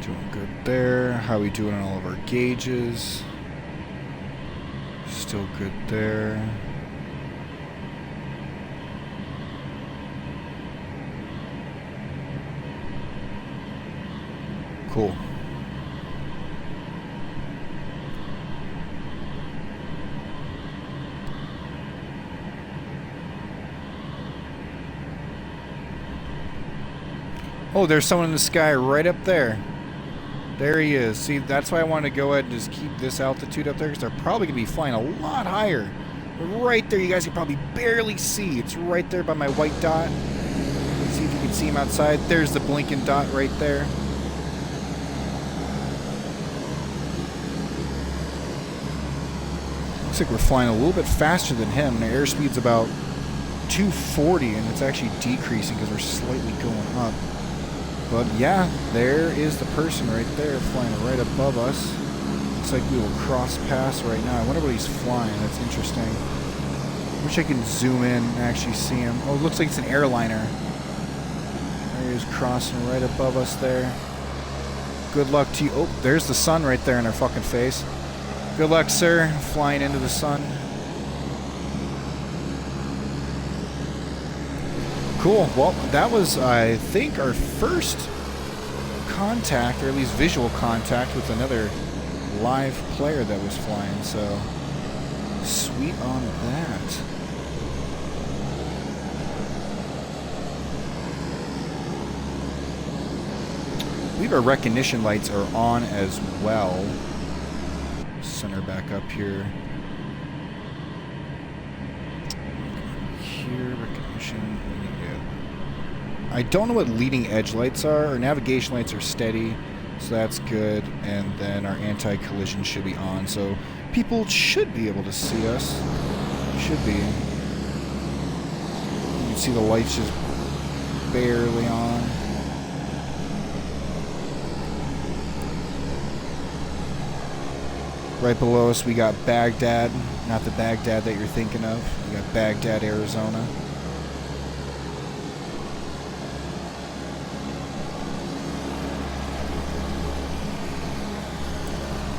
Doing good there. How we doing on all of our gauges? Still good there. Cool. Oh, there's someone in the sky right up there. There he is. See, that's why I wanted to go ahead and just keep this altitude up there, because they're probably going to be flying a lot higher. Right there, you guys can probably barely see. It's right there by my white dot. Let's see if you can see him outside. There's the blinking dot right there. Looks like we're flying a little bit faster than him. And our airspeed's about 240, and it's actually decreasing because we're slightly going up. But yeah, there is the person right there flying right above us. Looks like we will cross paths right now. I wonder what he's flying. That's interesting. Wish I could zoom in and actually see him. Oh, it looks like it's an airliner. There he is crossing right above us there. Good luck to you. Oh, there's the sun right there in our fucking face. Good luck, sir, flying into the sun. Cool. Well, that was, I think, our first contact, or at least visual contact, with another live player that was flying. So, sweet on that. I believe our recognition lights are on as well. Center back up here. Here, recognition. I don't know what leading edge lights are. Our navigation lights are steady, so that's good. And then our anti-collision should be on, so people should be able to see us. Should be. You can see the lights just barely on. Right below us we got Baghdad. Not the Baghdad that you're thinking of. We got Baghdad, Arizona.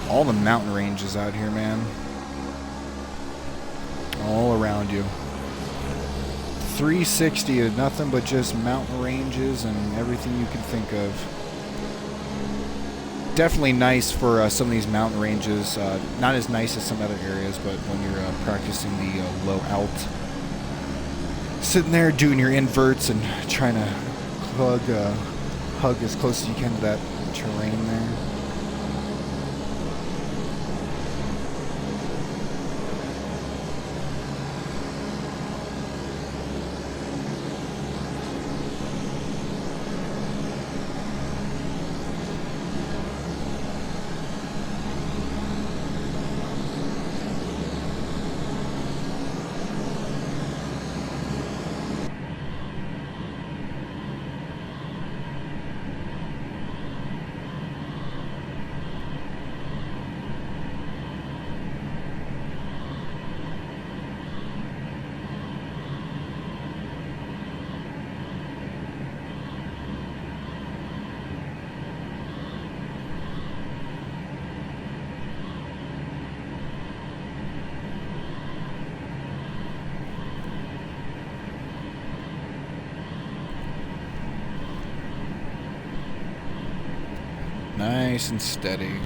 All the mountain ranges out here, man. All around you. 360 is nothing but just mountain ranges and everything you can think of. Definitely nice for some of these mountain ranges. Not as nice as some other areas, but when you're practicing the low alt. Sitting there doing your inverts and trying to hug as close as you can to that terrain there. Nice and steady.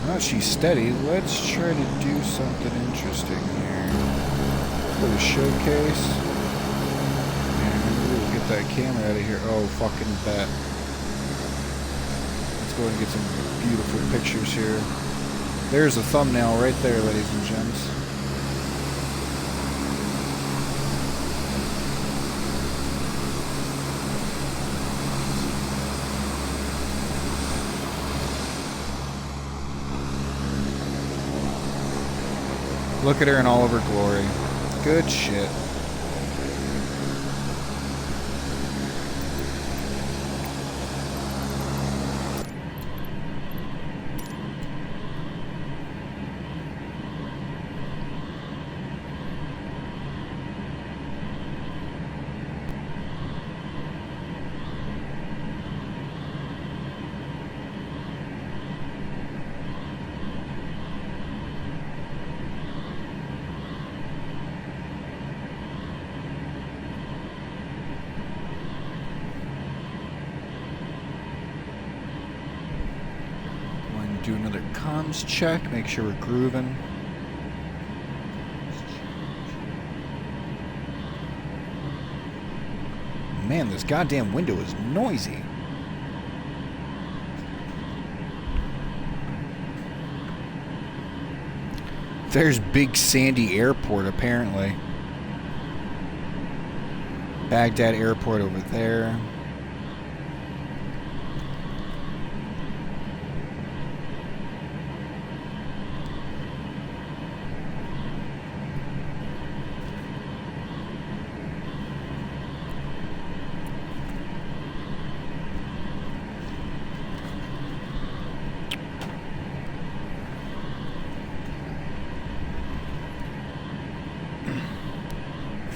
Now she's steady. Let's try to do something interesting here. Put a showcase. And we'll get that camera out of here. Oh, fucking bet. Let's go ahead and get some beautiful pictures here. There's a thumbnail right there, ladies and gents. Look at her in all of her glory. Good shit. Do another comms check, make sure we're grooving. Man, this goddamn window is noisy. There's Big Sandy Airport, apparently. Baghdad Airport over there.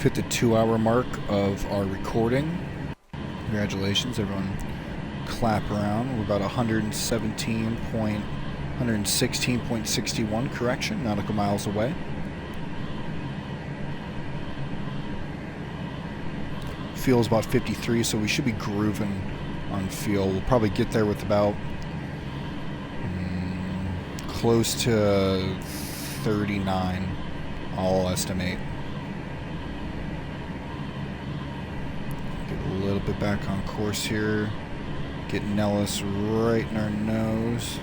Hit the 2-hour mark of our recording. Congratulations, everyone. Clap around. We're about 116.61 correction nautical miles away. Fuel is about 53, so we should be grooving on fuel. We'll probably get there with about close to 39, I'll estimate. A little bit back on course here. Get Nellis right in our nose.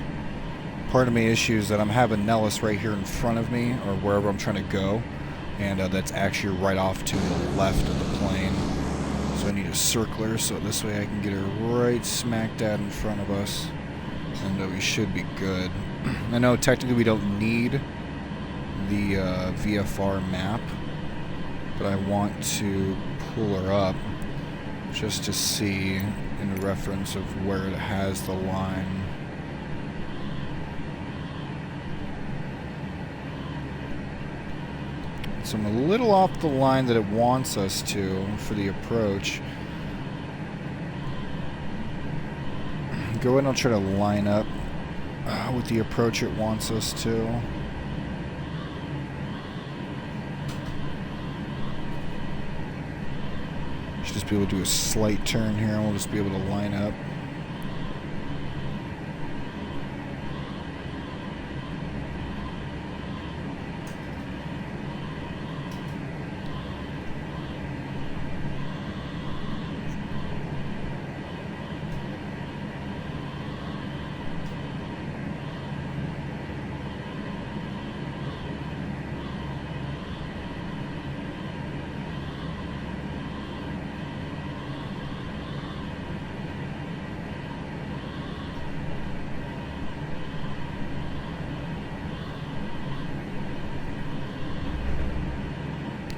Part of my issue is that I'm having Nellis right here in front of me, or wherever I'm trying to go, and that's actually right off to the left of the plane. So I need a circler, so this way I can get her right smack dab in front of us, and we should be good. I know technically we don't need the VFR map, but I want to pull her up just to see in reference of where it has the line. So I'm a little off the line that it wants us to for the approach. Go ahead and I'll try to line up with the approach it wants us to. Should just be able to do a slight turn here and we'll just be able to line up.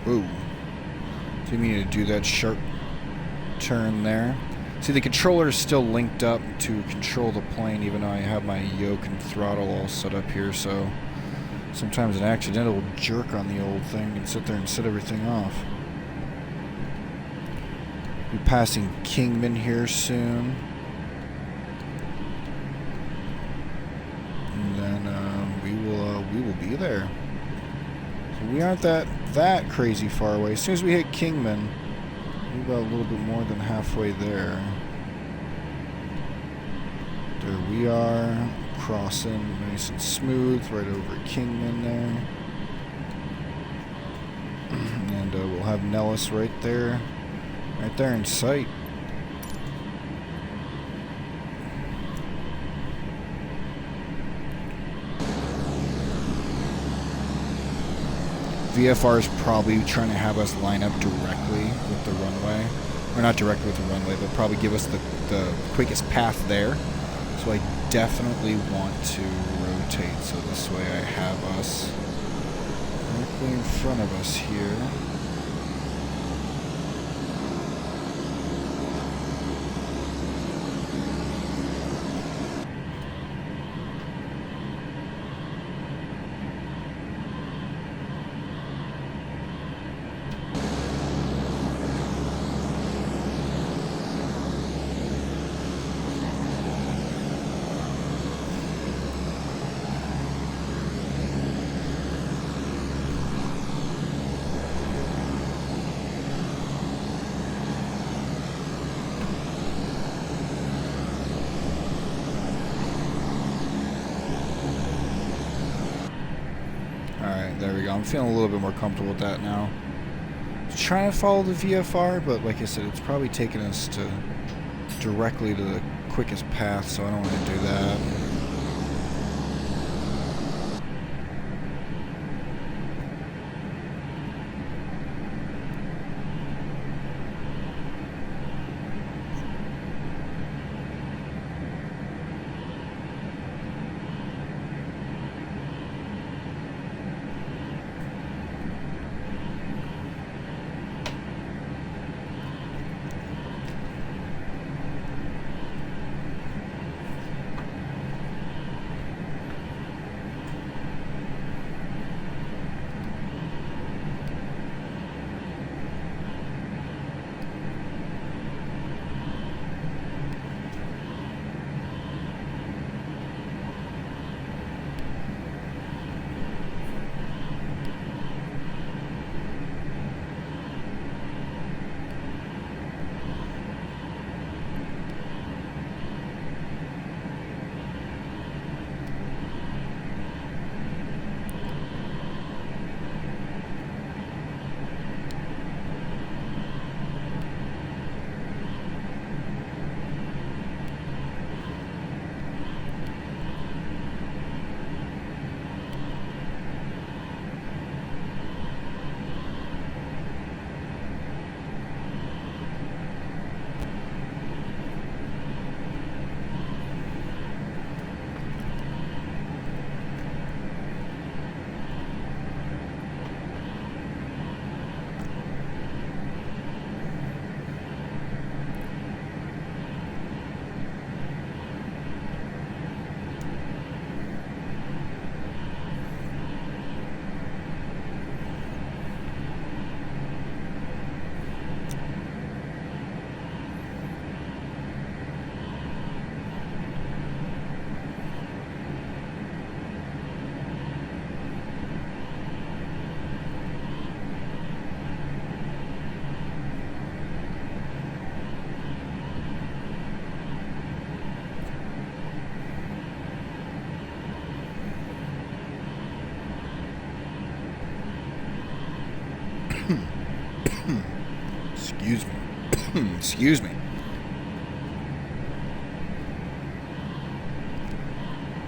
Ooh. Didn't mean to do that sharp turn there. See, the controller is still linked up to control the plane, even though I have my yoke and throttle all set up here, so sometimes an accidental jerk on the old thing can sit there and set everything off. Be passing Kingman here soon. And then we will be there. So we aren't that crazy far away. As soon as we hit Kingman, we're about a little bit more than halfway there. There we are, crossing nice and smooth right over Kingman there. And we'll have Nellis right there in sight. VFR is probably trying to have us line up directly with the runway. Or not directly with the runway, but probably give us the quickest path there. So I definitely want to rotate, so this way I have us directly in front of us here. There we go. I'm feeling a little bit more comfortable with that now. I'm trying to follow the VFR, but like I said, it's probably taking us directly to the quickest path, so I don't want to do that. Excuse me. Excuse me.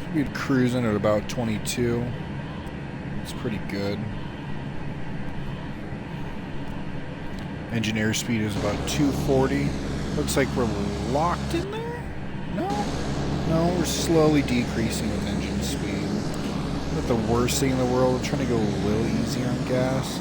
Should be cruising at about 22. It's pretty good. Engineer speed is about 240. Looks like we're locked in there? No? No, we're slowly decreasing with engine speed. Not the worst thing in the world. We're trying to go a little easy on gas.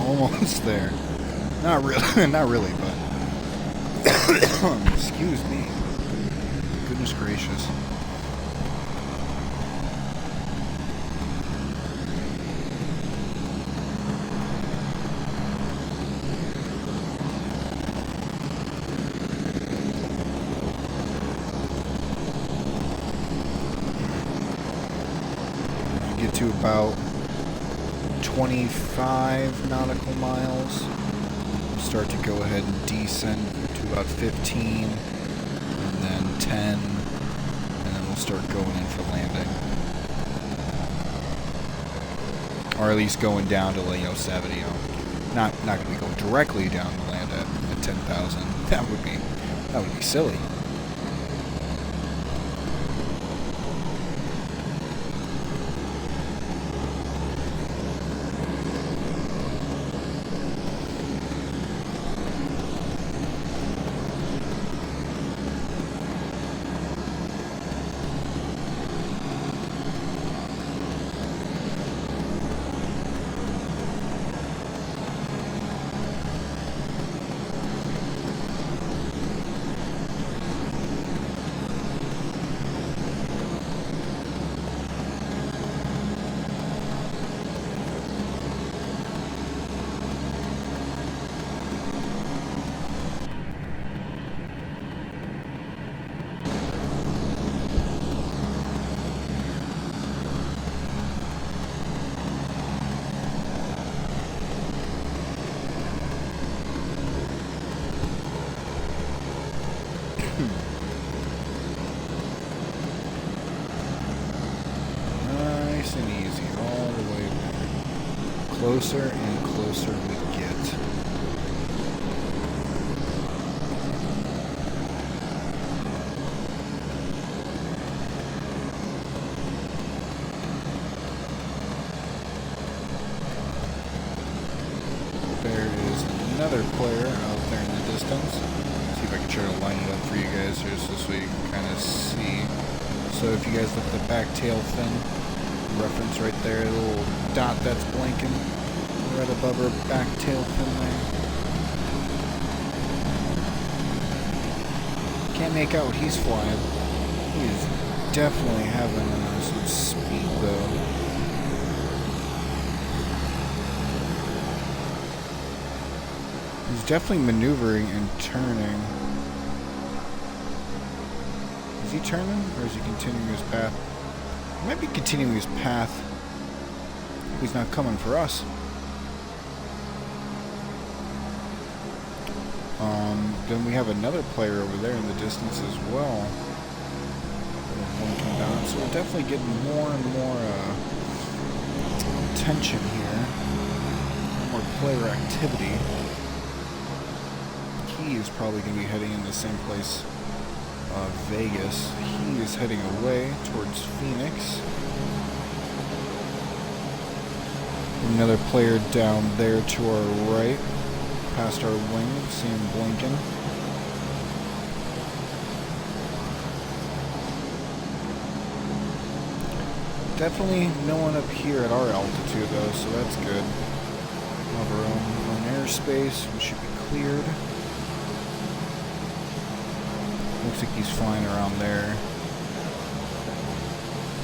Almost there. Not really, not really, but excuse me. Goodness gracious. to about 25 nautical miles. We'll start to go ahead and descend to about 15, and then 10, and then we'll start going in for landing. Or at least going down to 70. Not going to be going directly down to land at 10,000. That would be silly. Nice and easy all the way there. Closer and closer we get. There is another player out there in the distance. See if I can try to line it up for you guys here so you can kind of see. So if you guys look at the back tail fin reference right there, the little dot that's blinking right above her back tail fin there. Can't make out what he's flying. He is definitely having some speed though. He's definitely maneuvering and turning. Is he turning, or is he continuing his path? He might be continuing his path. He's not coming for us. Then we have another player over there in the distance as well. One come down. So we're definitely getting more and more attention here. More player activity. He is probably going to be heading in the same place, Vegas. He is heading away towards Phoenix. Another player down there to our right, past our wing, see him blinking. Definitely no one up here at our altitude though, so that's good. Have our own airspace, we should be cleared. Looks like he's flying around there.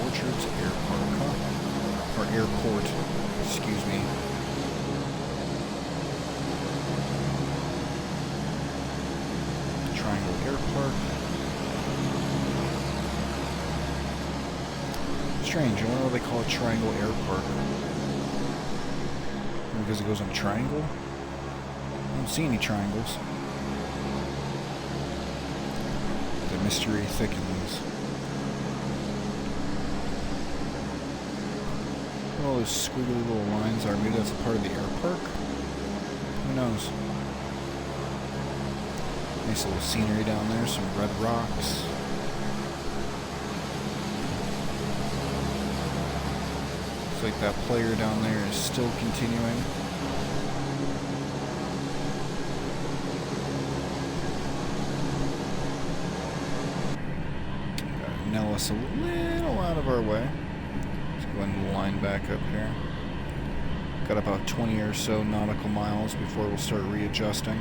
Orchards Airport, huh? Or airport, excuse me. Triangle Airport. Strange, I wonder why they call it Triangle Airport. Because it goes on triangle? I don't see any triangles. The mystery thickens. What all those squiggly little lines are. Maybe that's a part of the air park? Who knows? Nice little scenery down there, some red rocks. Looks like that player down there is still continuing. Nellis a little out of our way. Let's go ahead and line back up here. Got about 20 or so nautical miles before we'll start readjusting.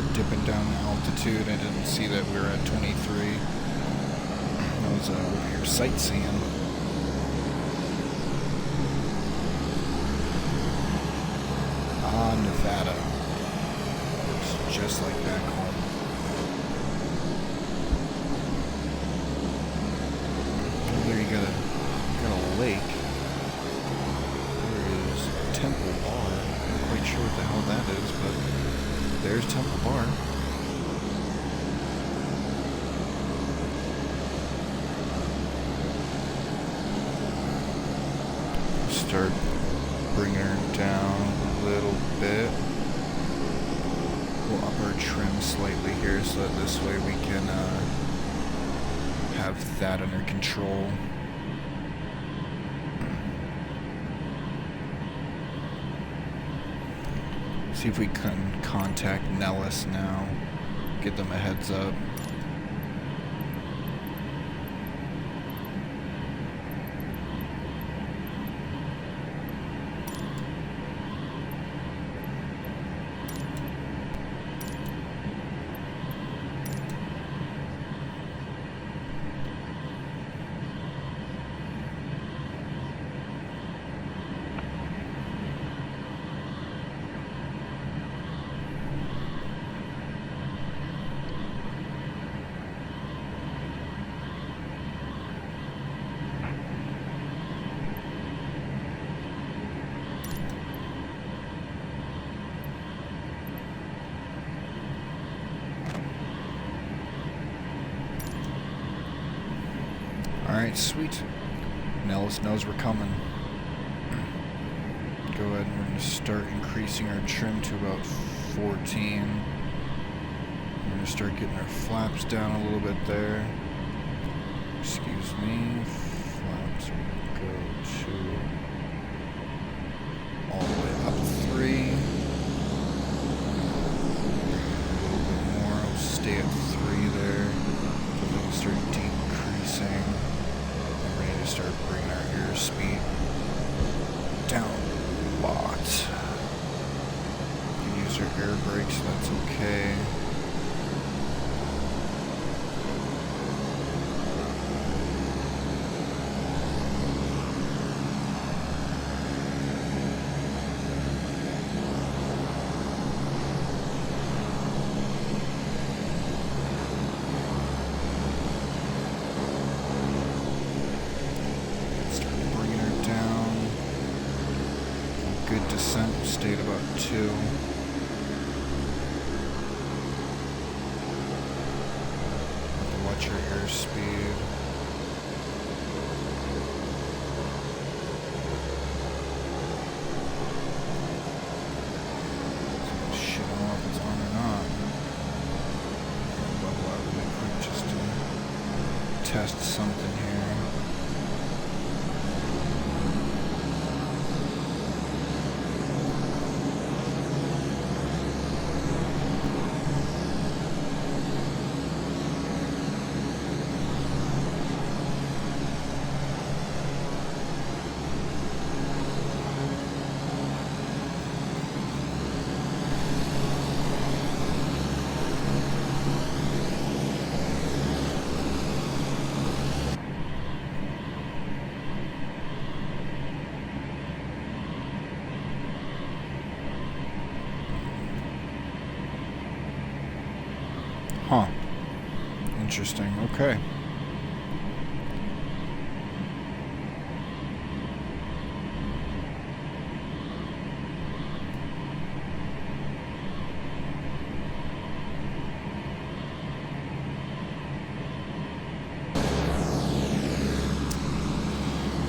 start dipping down in altitude. I didn't see that we were at 23. I was over here sightseeing. Nevada. Looks just like back home. There you got a lake. There is Temple Bar. I'm not quite sure what the hell that is, but there's Temple Bar. Start bringing her down a little bit. We'll up our trim slightly here so that this way we can have that under control. See if we can contact Nellis now. Get them a heads up. Alright, sweet. Nellis knows we're coming. Go ahead and we're going to start increasing our trim to about 14. We're going to start getting our flaps down a little bit there. Excuse me. Flaps will go to all the way up 3. A little bit more. I'll stay at 3 there. Then we'll start decreasing. Start bringing our airspeed down a lot. We can use our air brakes, so that's okay. Good descent, stayed about 2. Have to watch your airspeed. Shit, I don't know if it's on or not. Bubble out really quick just to test something here. Huh. Interesting. Okay.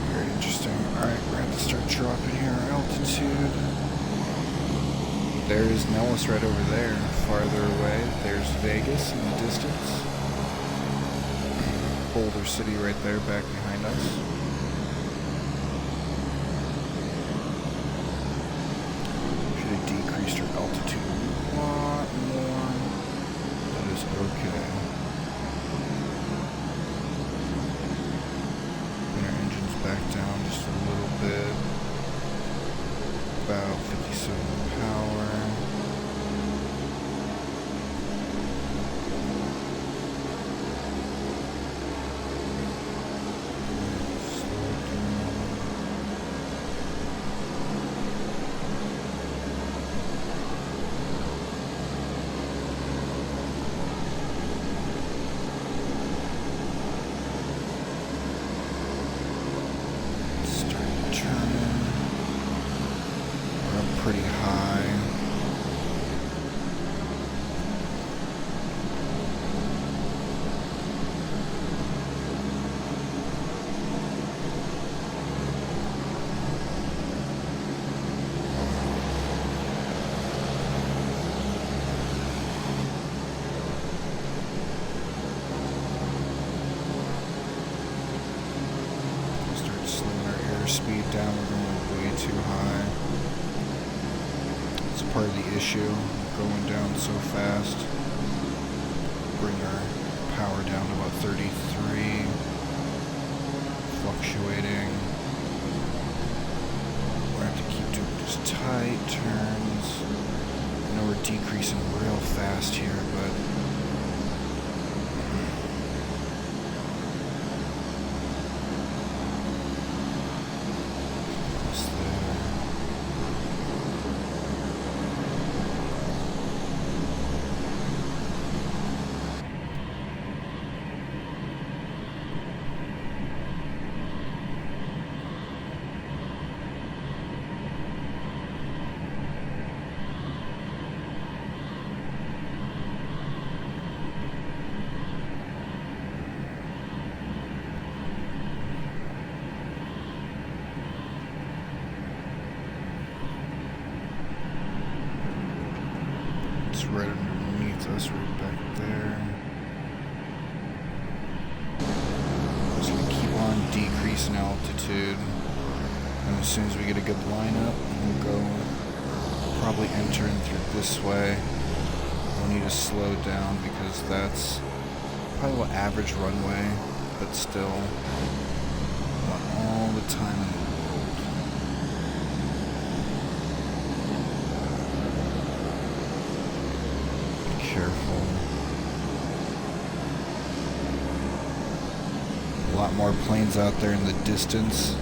Very interesting. Alright, we're going to start dropping here our altitude. There's Nellis right over there. Farther away, there's Vegas in the distance. Boulder City right there back behind us. Should have decreased our altitude a lot more. That is okay. Bring our engines back down just a little bit. About 57 power. high. Speed down, we're going way too high. It's part of the issue, going down so fast. Bring our power down to about 33, fluctuating. We're going to have to keep doing just tight turns. I know we're decreasing real fast here, but right underneath us, right back there. Just gonna keep on decreasing altitude, and as soon as we get a good lineup, we'll go probably enter in through this way. We'll need to slow down because that's probably what average runway, but still want all the time in the world. Careful. A lot more planes out there in the distance.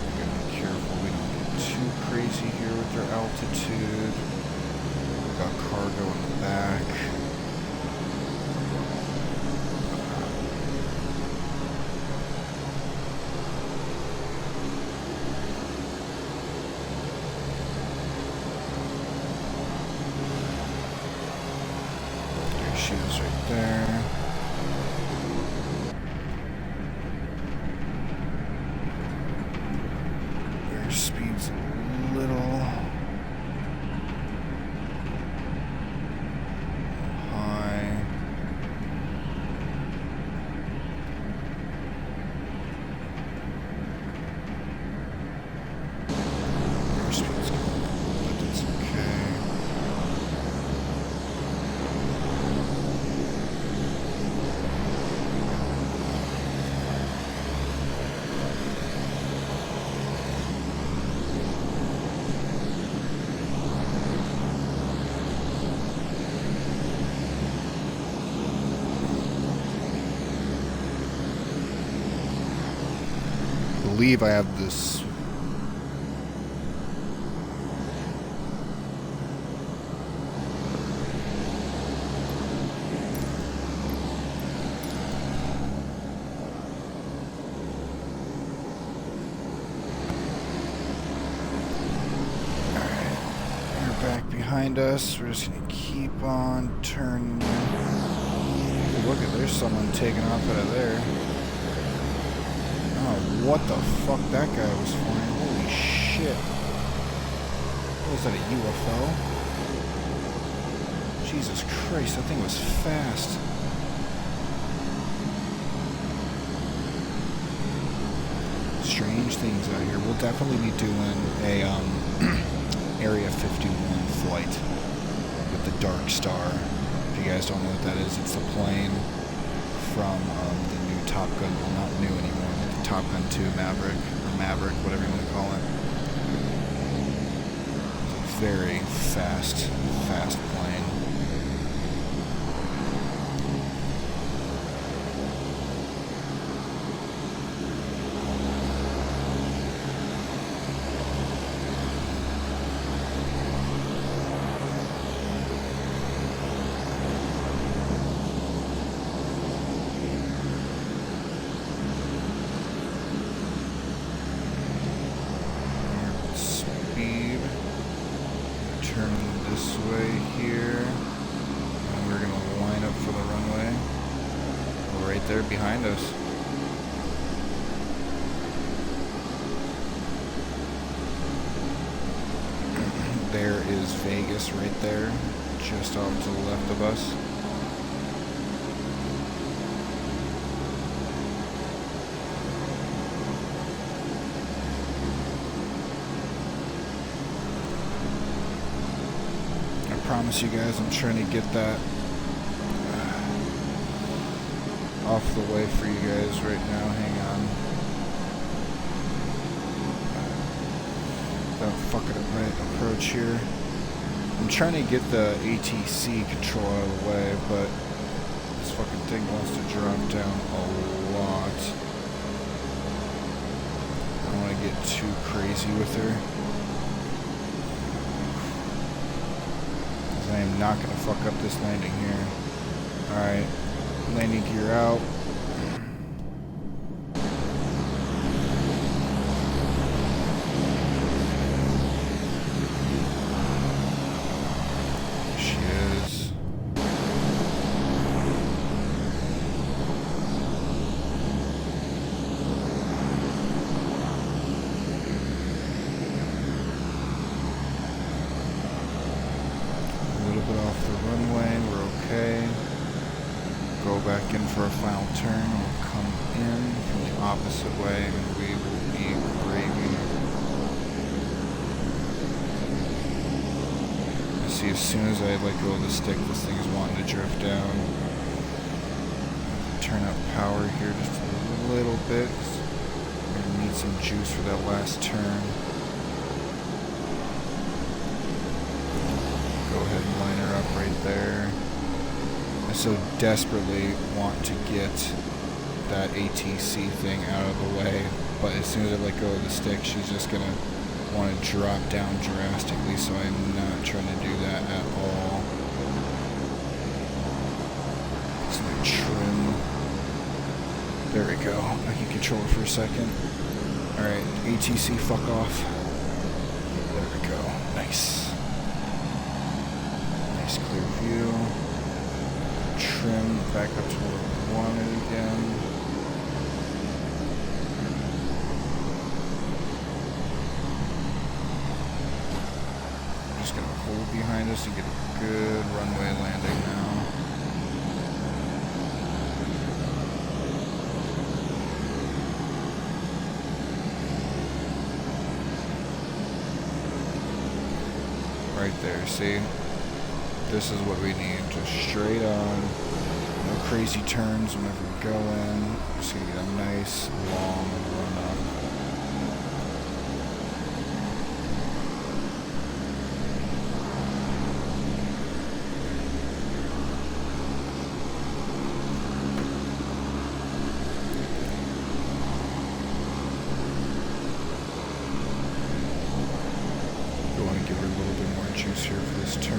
We gotta be careful we don't get too crazy here with our altitude. We got cargo in the back. She is right there. Their speed's a little high. Their speed's good, but it's okay. I believe I have this back behind us. We're just gonna keep on turning. Look at, there's someone taking off out of there. Oh, what the fuck that guy was flying. Holy shit. What was that, a UFO? Jesus Christ, that thing was fast. Strange things out here. We'll definitely be doing a Area 51 flight with the Dark Star. If you guys don't know what that is, it's the plane from the new Top Gun, well, not new anymore, the Top Gun 2 Maverick, or Maverick, whatever you want to call it. It's a very fast plane. turning this way here. And we're going to line up for the runway. Right there behind us. There is Vegas right there, just off to the left of us. I promise you guys, I'm trying to get that off the way for you guys right now. Hang on. Without fucking up my approach here. I'm trying to get the ATC control out of the way, but this fucking thing wants to drop down a lot. I don't want to get too crazy with her, because I am not going to fuck up this landing here. Alright. Landing gear out. She is. A little bit off the runway. We're okay. Go back in for a final turn. We'll come in from the opposite way and we will be gravy. You see, as soon as I let go of the stick, this thing is wanting to drift down. Turn up power here just a little bit. We're going to need some juice for that last turn. Go ahead and line her up right there. I so desperately want to get that ATC thing out of the way, but as soon as I let go of the stick, she's just going to want to drop down drastically, so I'm not trying to do that at all. Just going to trim. There we go. I can control it for a second. Alright, ATC, fuck off. There we go. Nice. Nice clear view. Trim back up to where we want it again. I'm just going to hold behind us and get a good runway landing now. Right there, see? This is what we need, just straight on, no crazy turns whenever we go in. Just gonna get a nice long run up. We want to give her a little bit more juice here for this turn.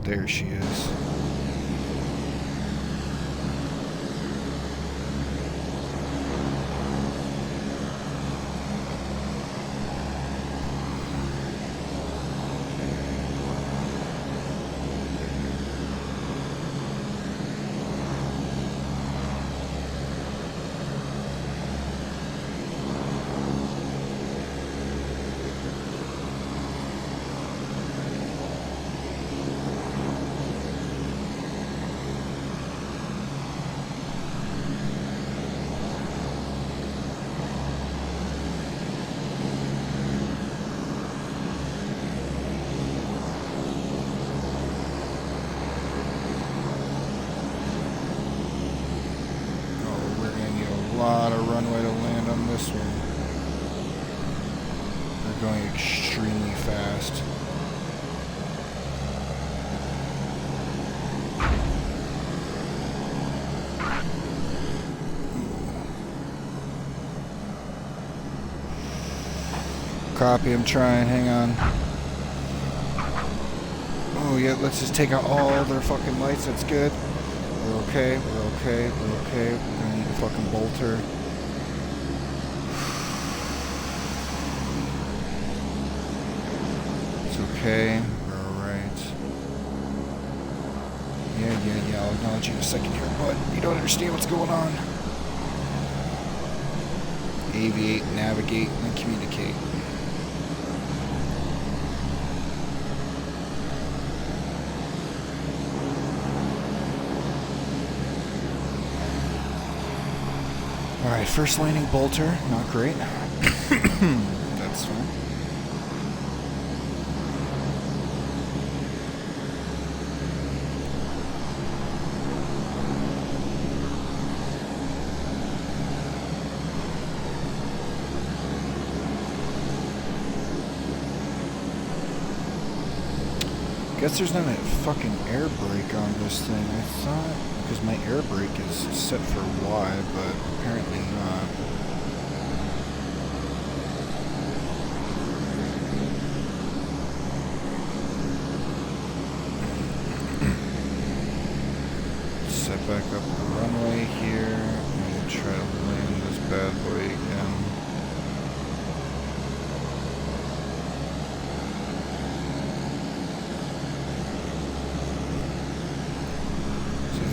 There she is. extremely fast. Copy, I'm trying, hang on. Oh yeah, let's just take out all their fucking lights, that's good. We're okay, we're okay, we're okay. We're gonna need a fucking bolter. It's okay, we're alright. Yeah, I'll acknowledge you in a second here, but you don't understand what's going on. Aviate, navigate, and communicate. Alright, first landing bolter, not great. That's fine. Guess there's not a fucking air brake on this thing. I thought, because my air brake is set for Y, but apparently not. Set back up the runway here and try to land this bad boy again.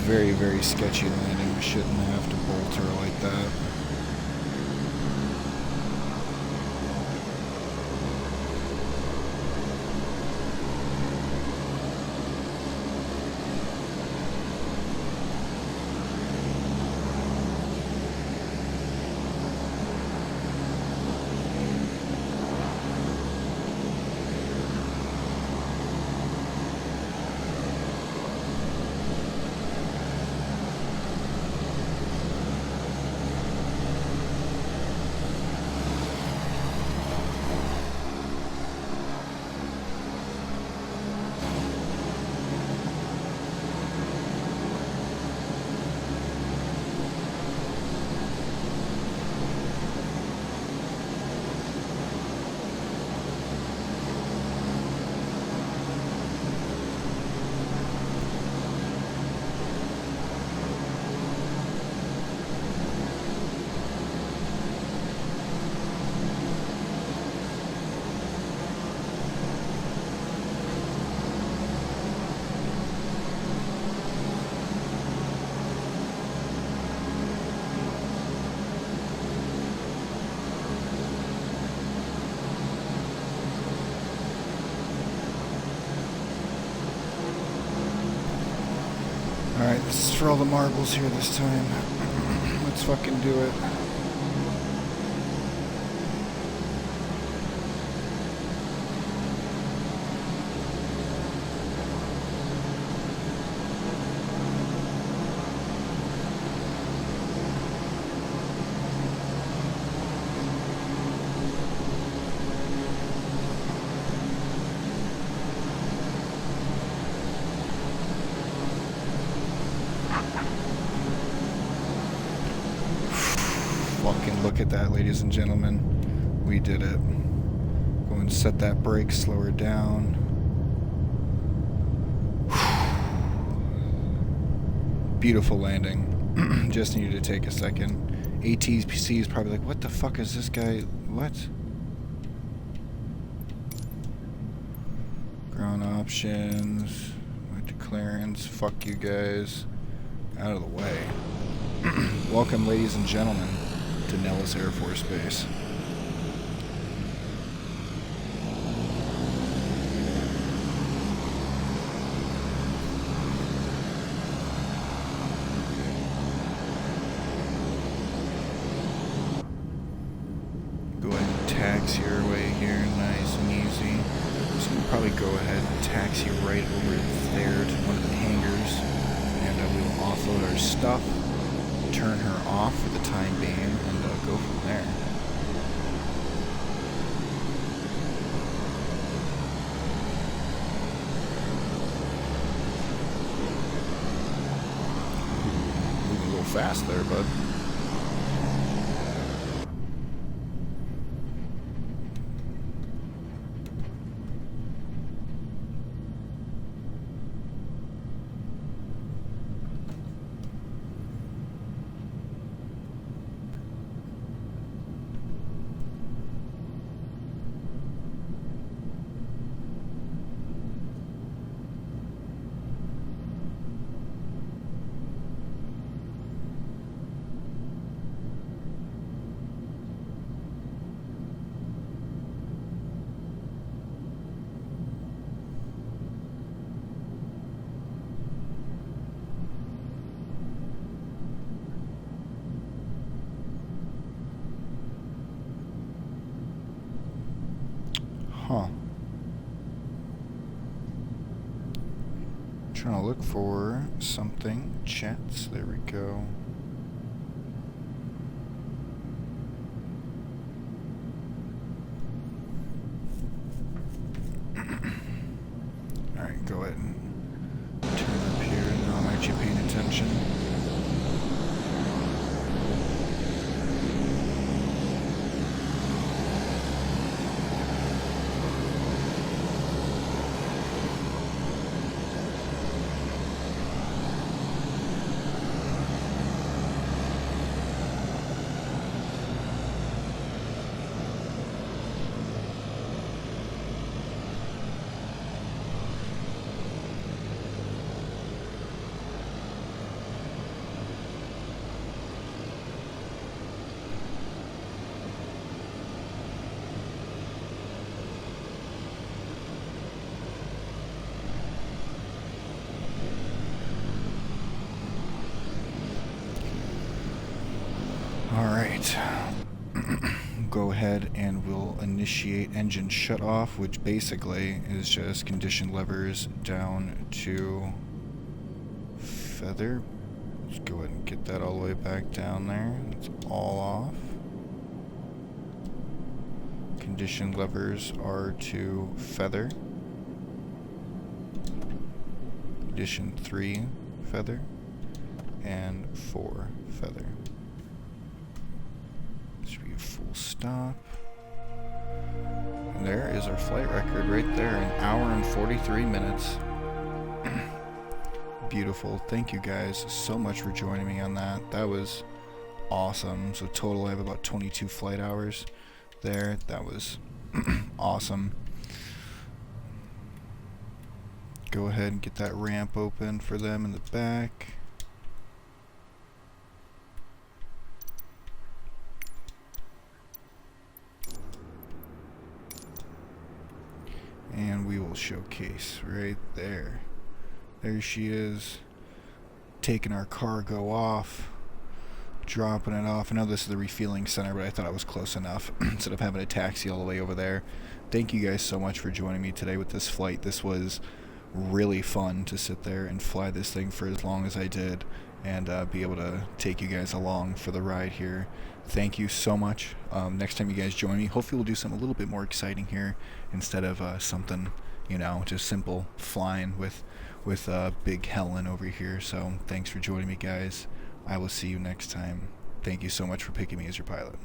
Very, very sketchy landing. We shouldn't have to bolt her like that. Alright, this is for all the marbles here this time. Let's fucking do it. Fucking look at that, ladies and gentlemen. We did it. Go and set that brake, slow her down. Beautiful landing. Just needed to take a second. ATC is probably like, what the fuck is this guy? What? Ground options. Went to clearance. Fuck you guys. Out of the way. Welcome, ladies and gentlemen, to Nellis Air Force Base. Go ahead and taxi your way here, nice and easy. So we'll probably go ahead and taxi right over there to one of the hangars, and we will offload our stuff, turn her off for the time being, and go from there. fast there, bud. Huh. Trying to look for something. Chats. There we go. Alright, go ahead and turn up here. Now I'm actually paying attention. Alright, go ahead and we'll initiate engine shut off, which basically is just condition levers down to feather. Let's go ahead and get that all the way back down there. It's all off. Condition levers are to feather. Condition 3 feather and 4 feather. Should be a full stop. And there is our flight record right there, 1 hour and 43 minutes. Beautiful. Thank you guys so much for joining me on that. That was awesome. So total I have about 22 flight hours there. That was awesome. Go ahead and get that ramp open for them in the back. And we will showcase right there. There she is, taking our cargo off, dropping it off. I know this is the refueling center, but I thought I was close enough instead of having a taxi all the way over there. Thank you guys so much for joining me today with this flight. This was really fun to sit there and fly this thing for as long as I did and be able to take you guys along for the ride here. Thank you so much. Next time you guys join me, hopefully we'll do something a little bit more exciting here instead of something, you know, just simple flying with Big Helen over here. So thanks for joining me, guys. I will see you next time. Thank you so much for picking me as your pilot.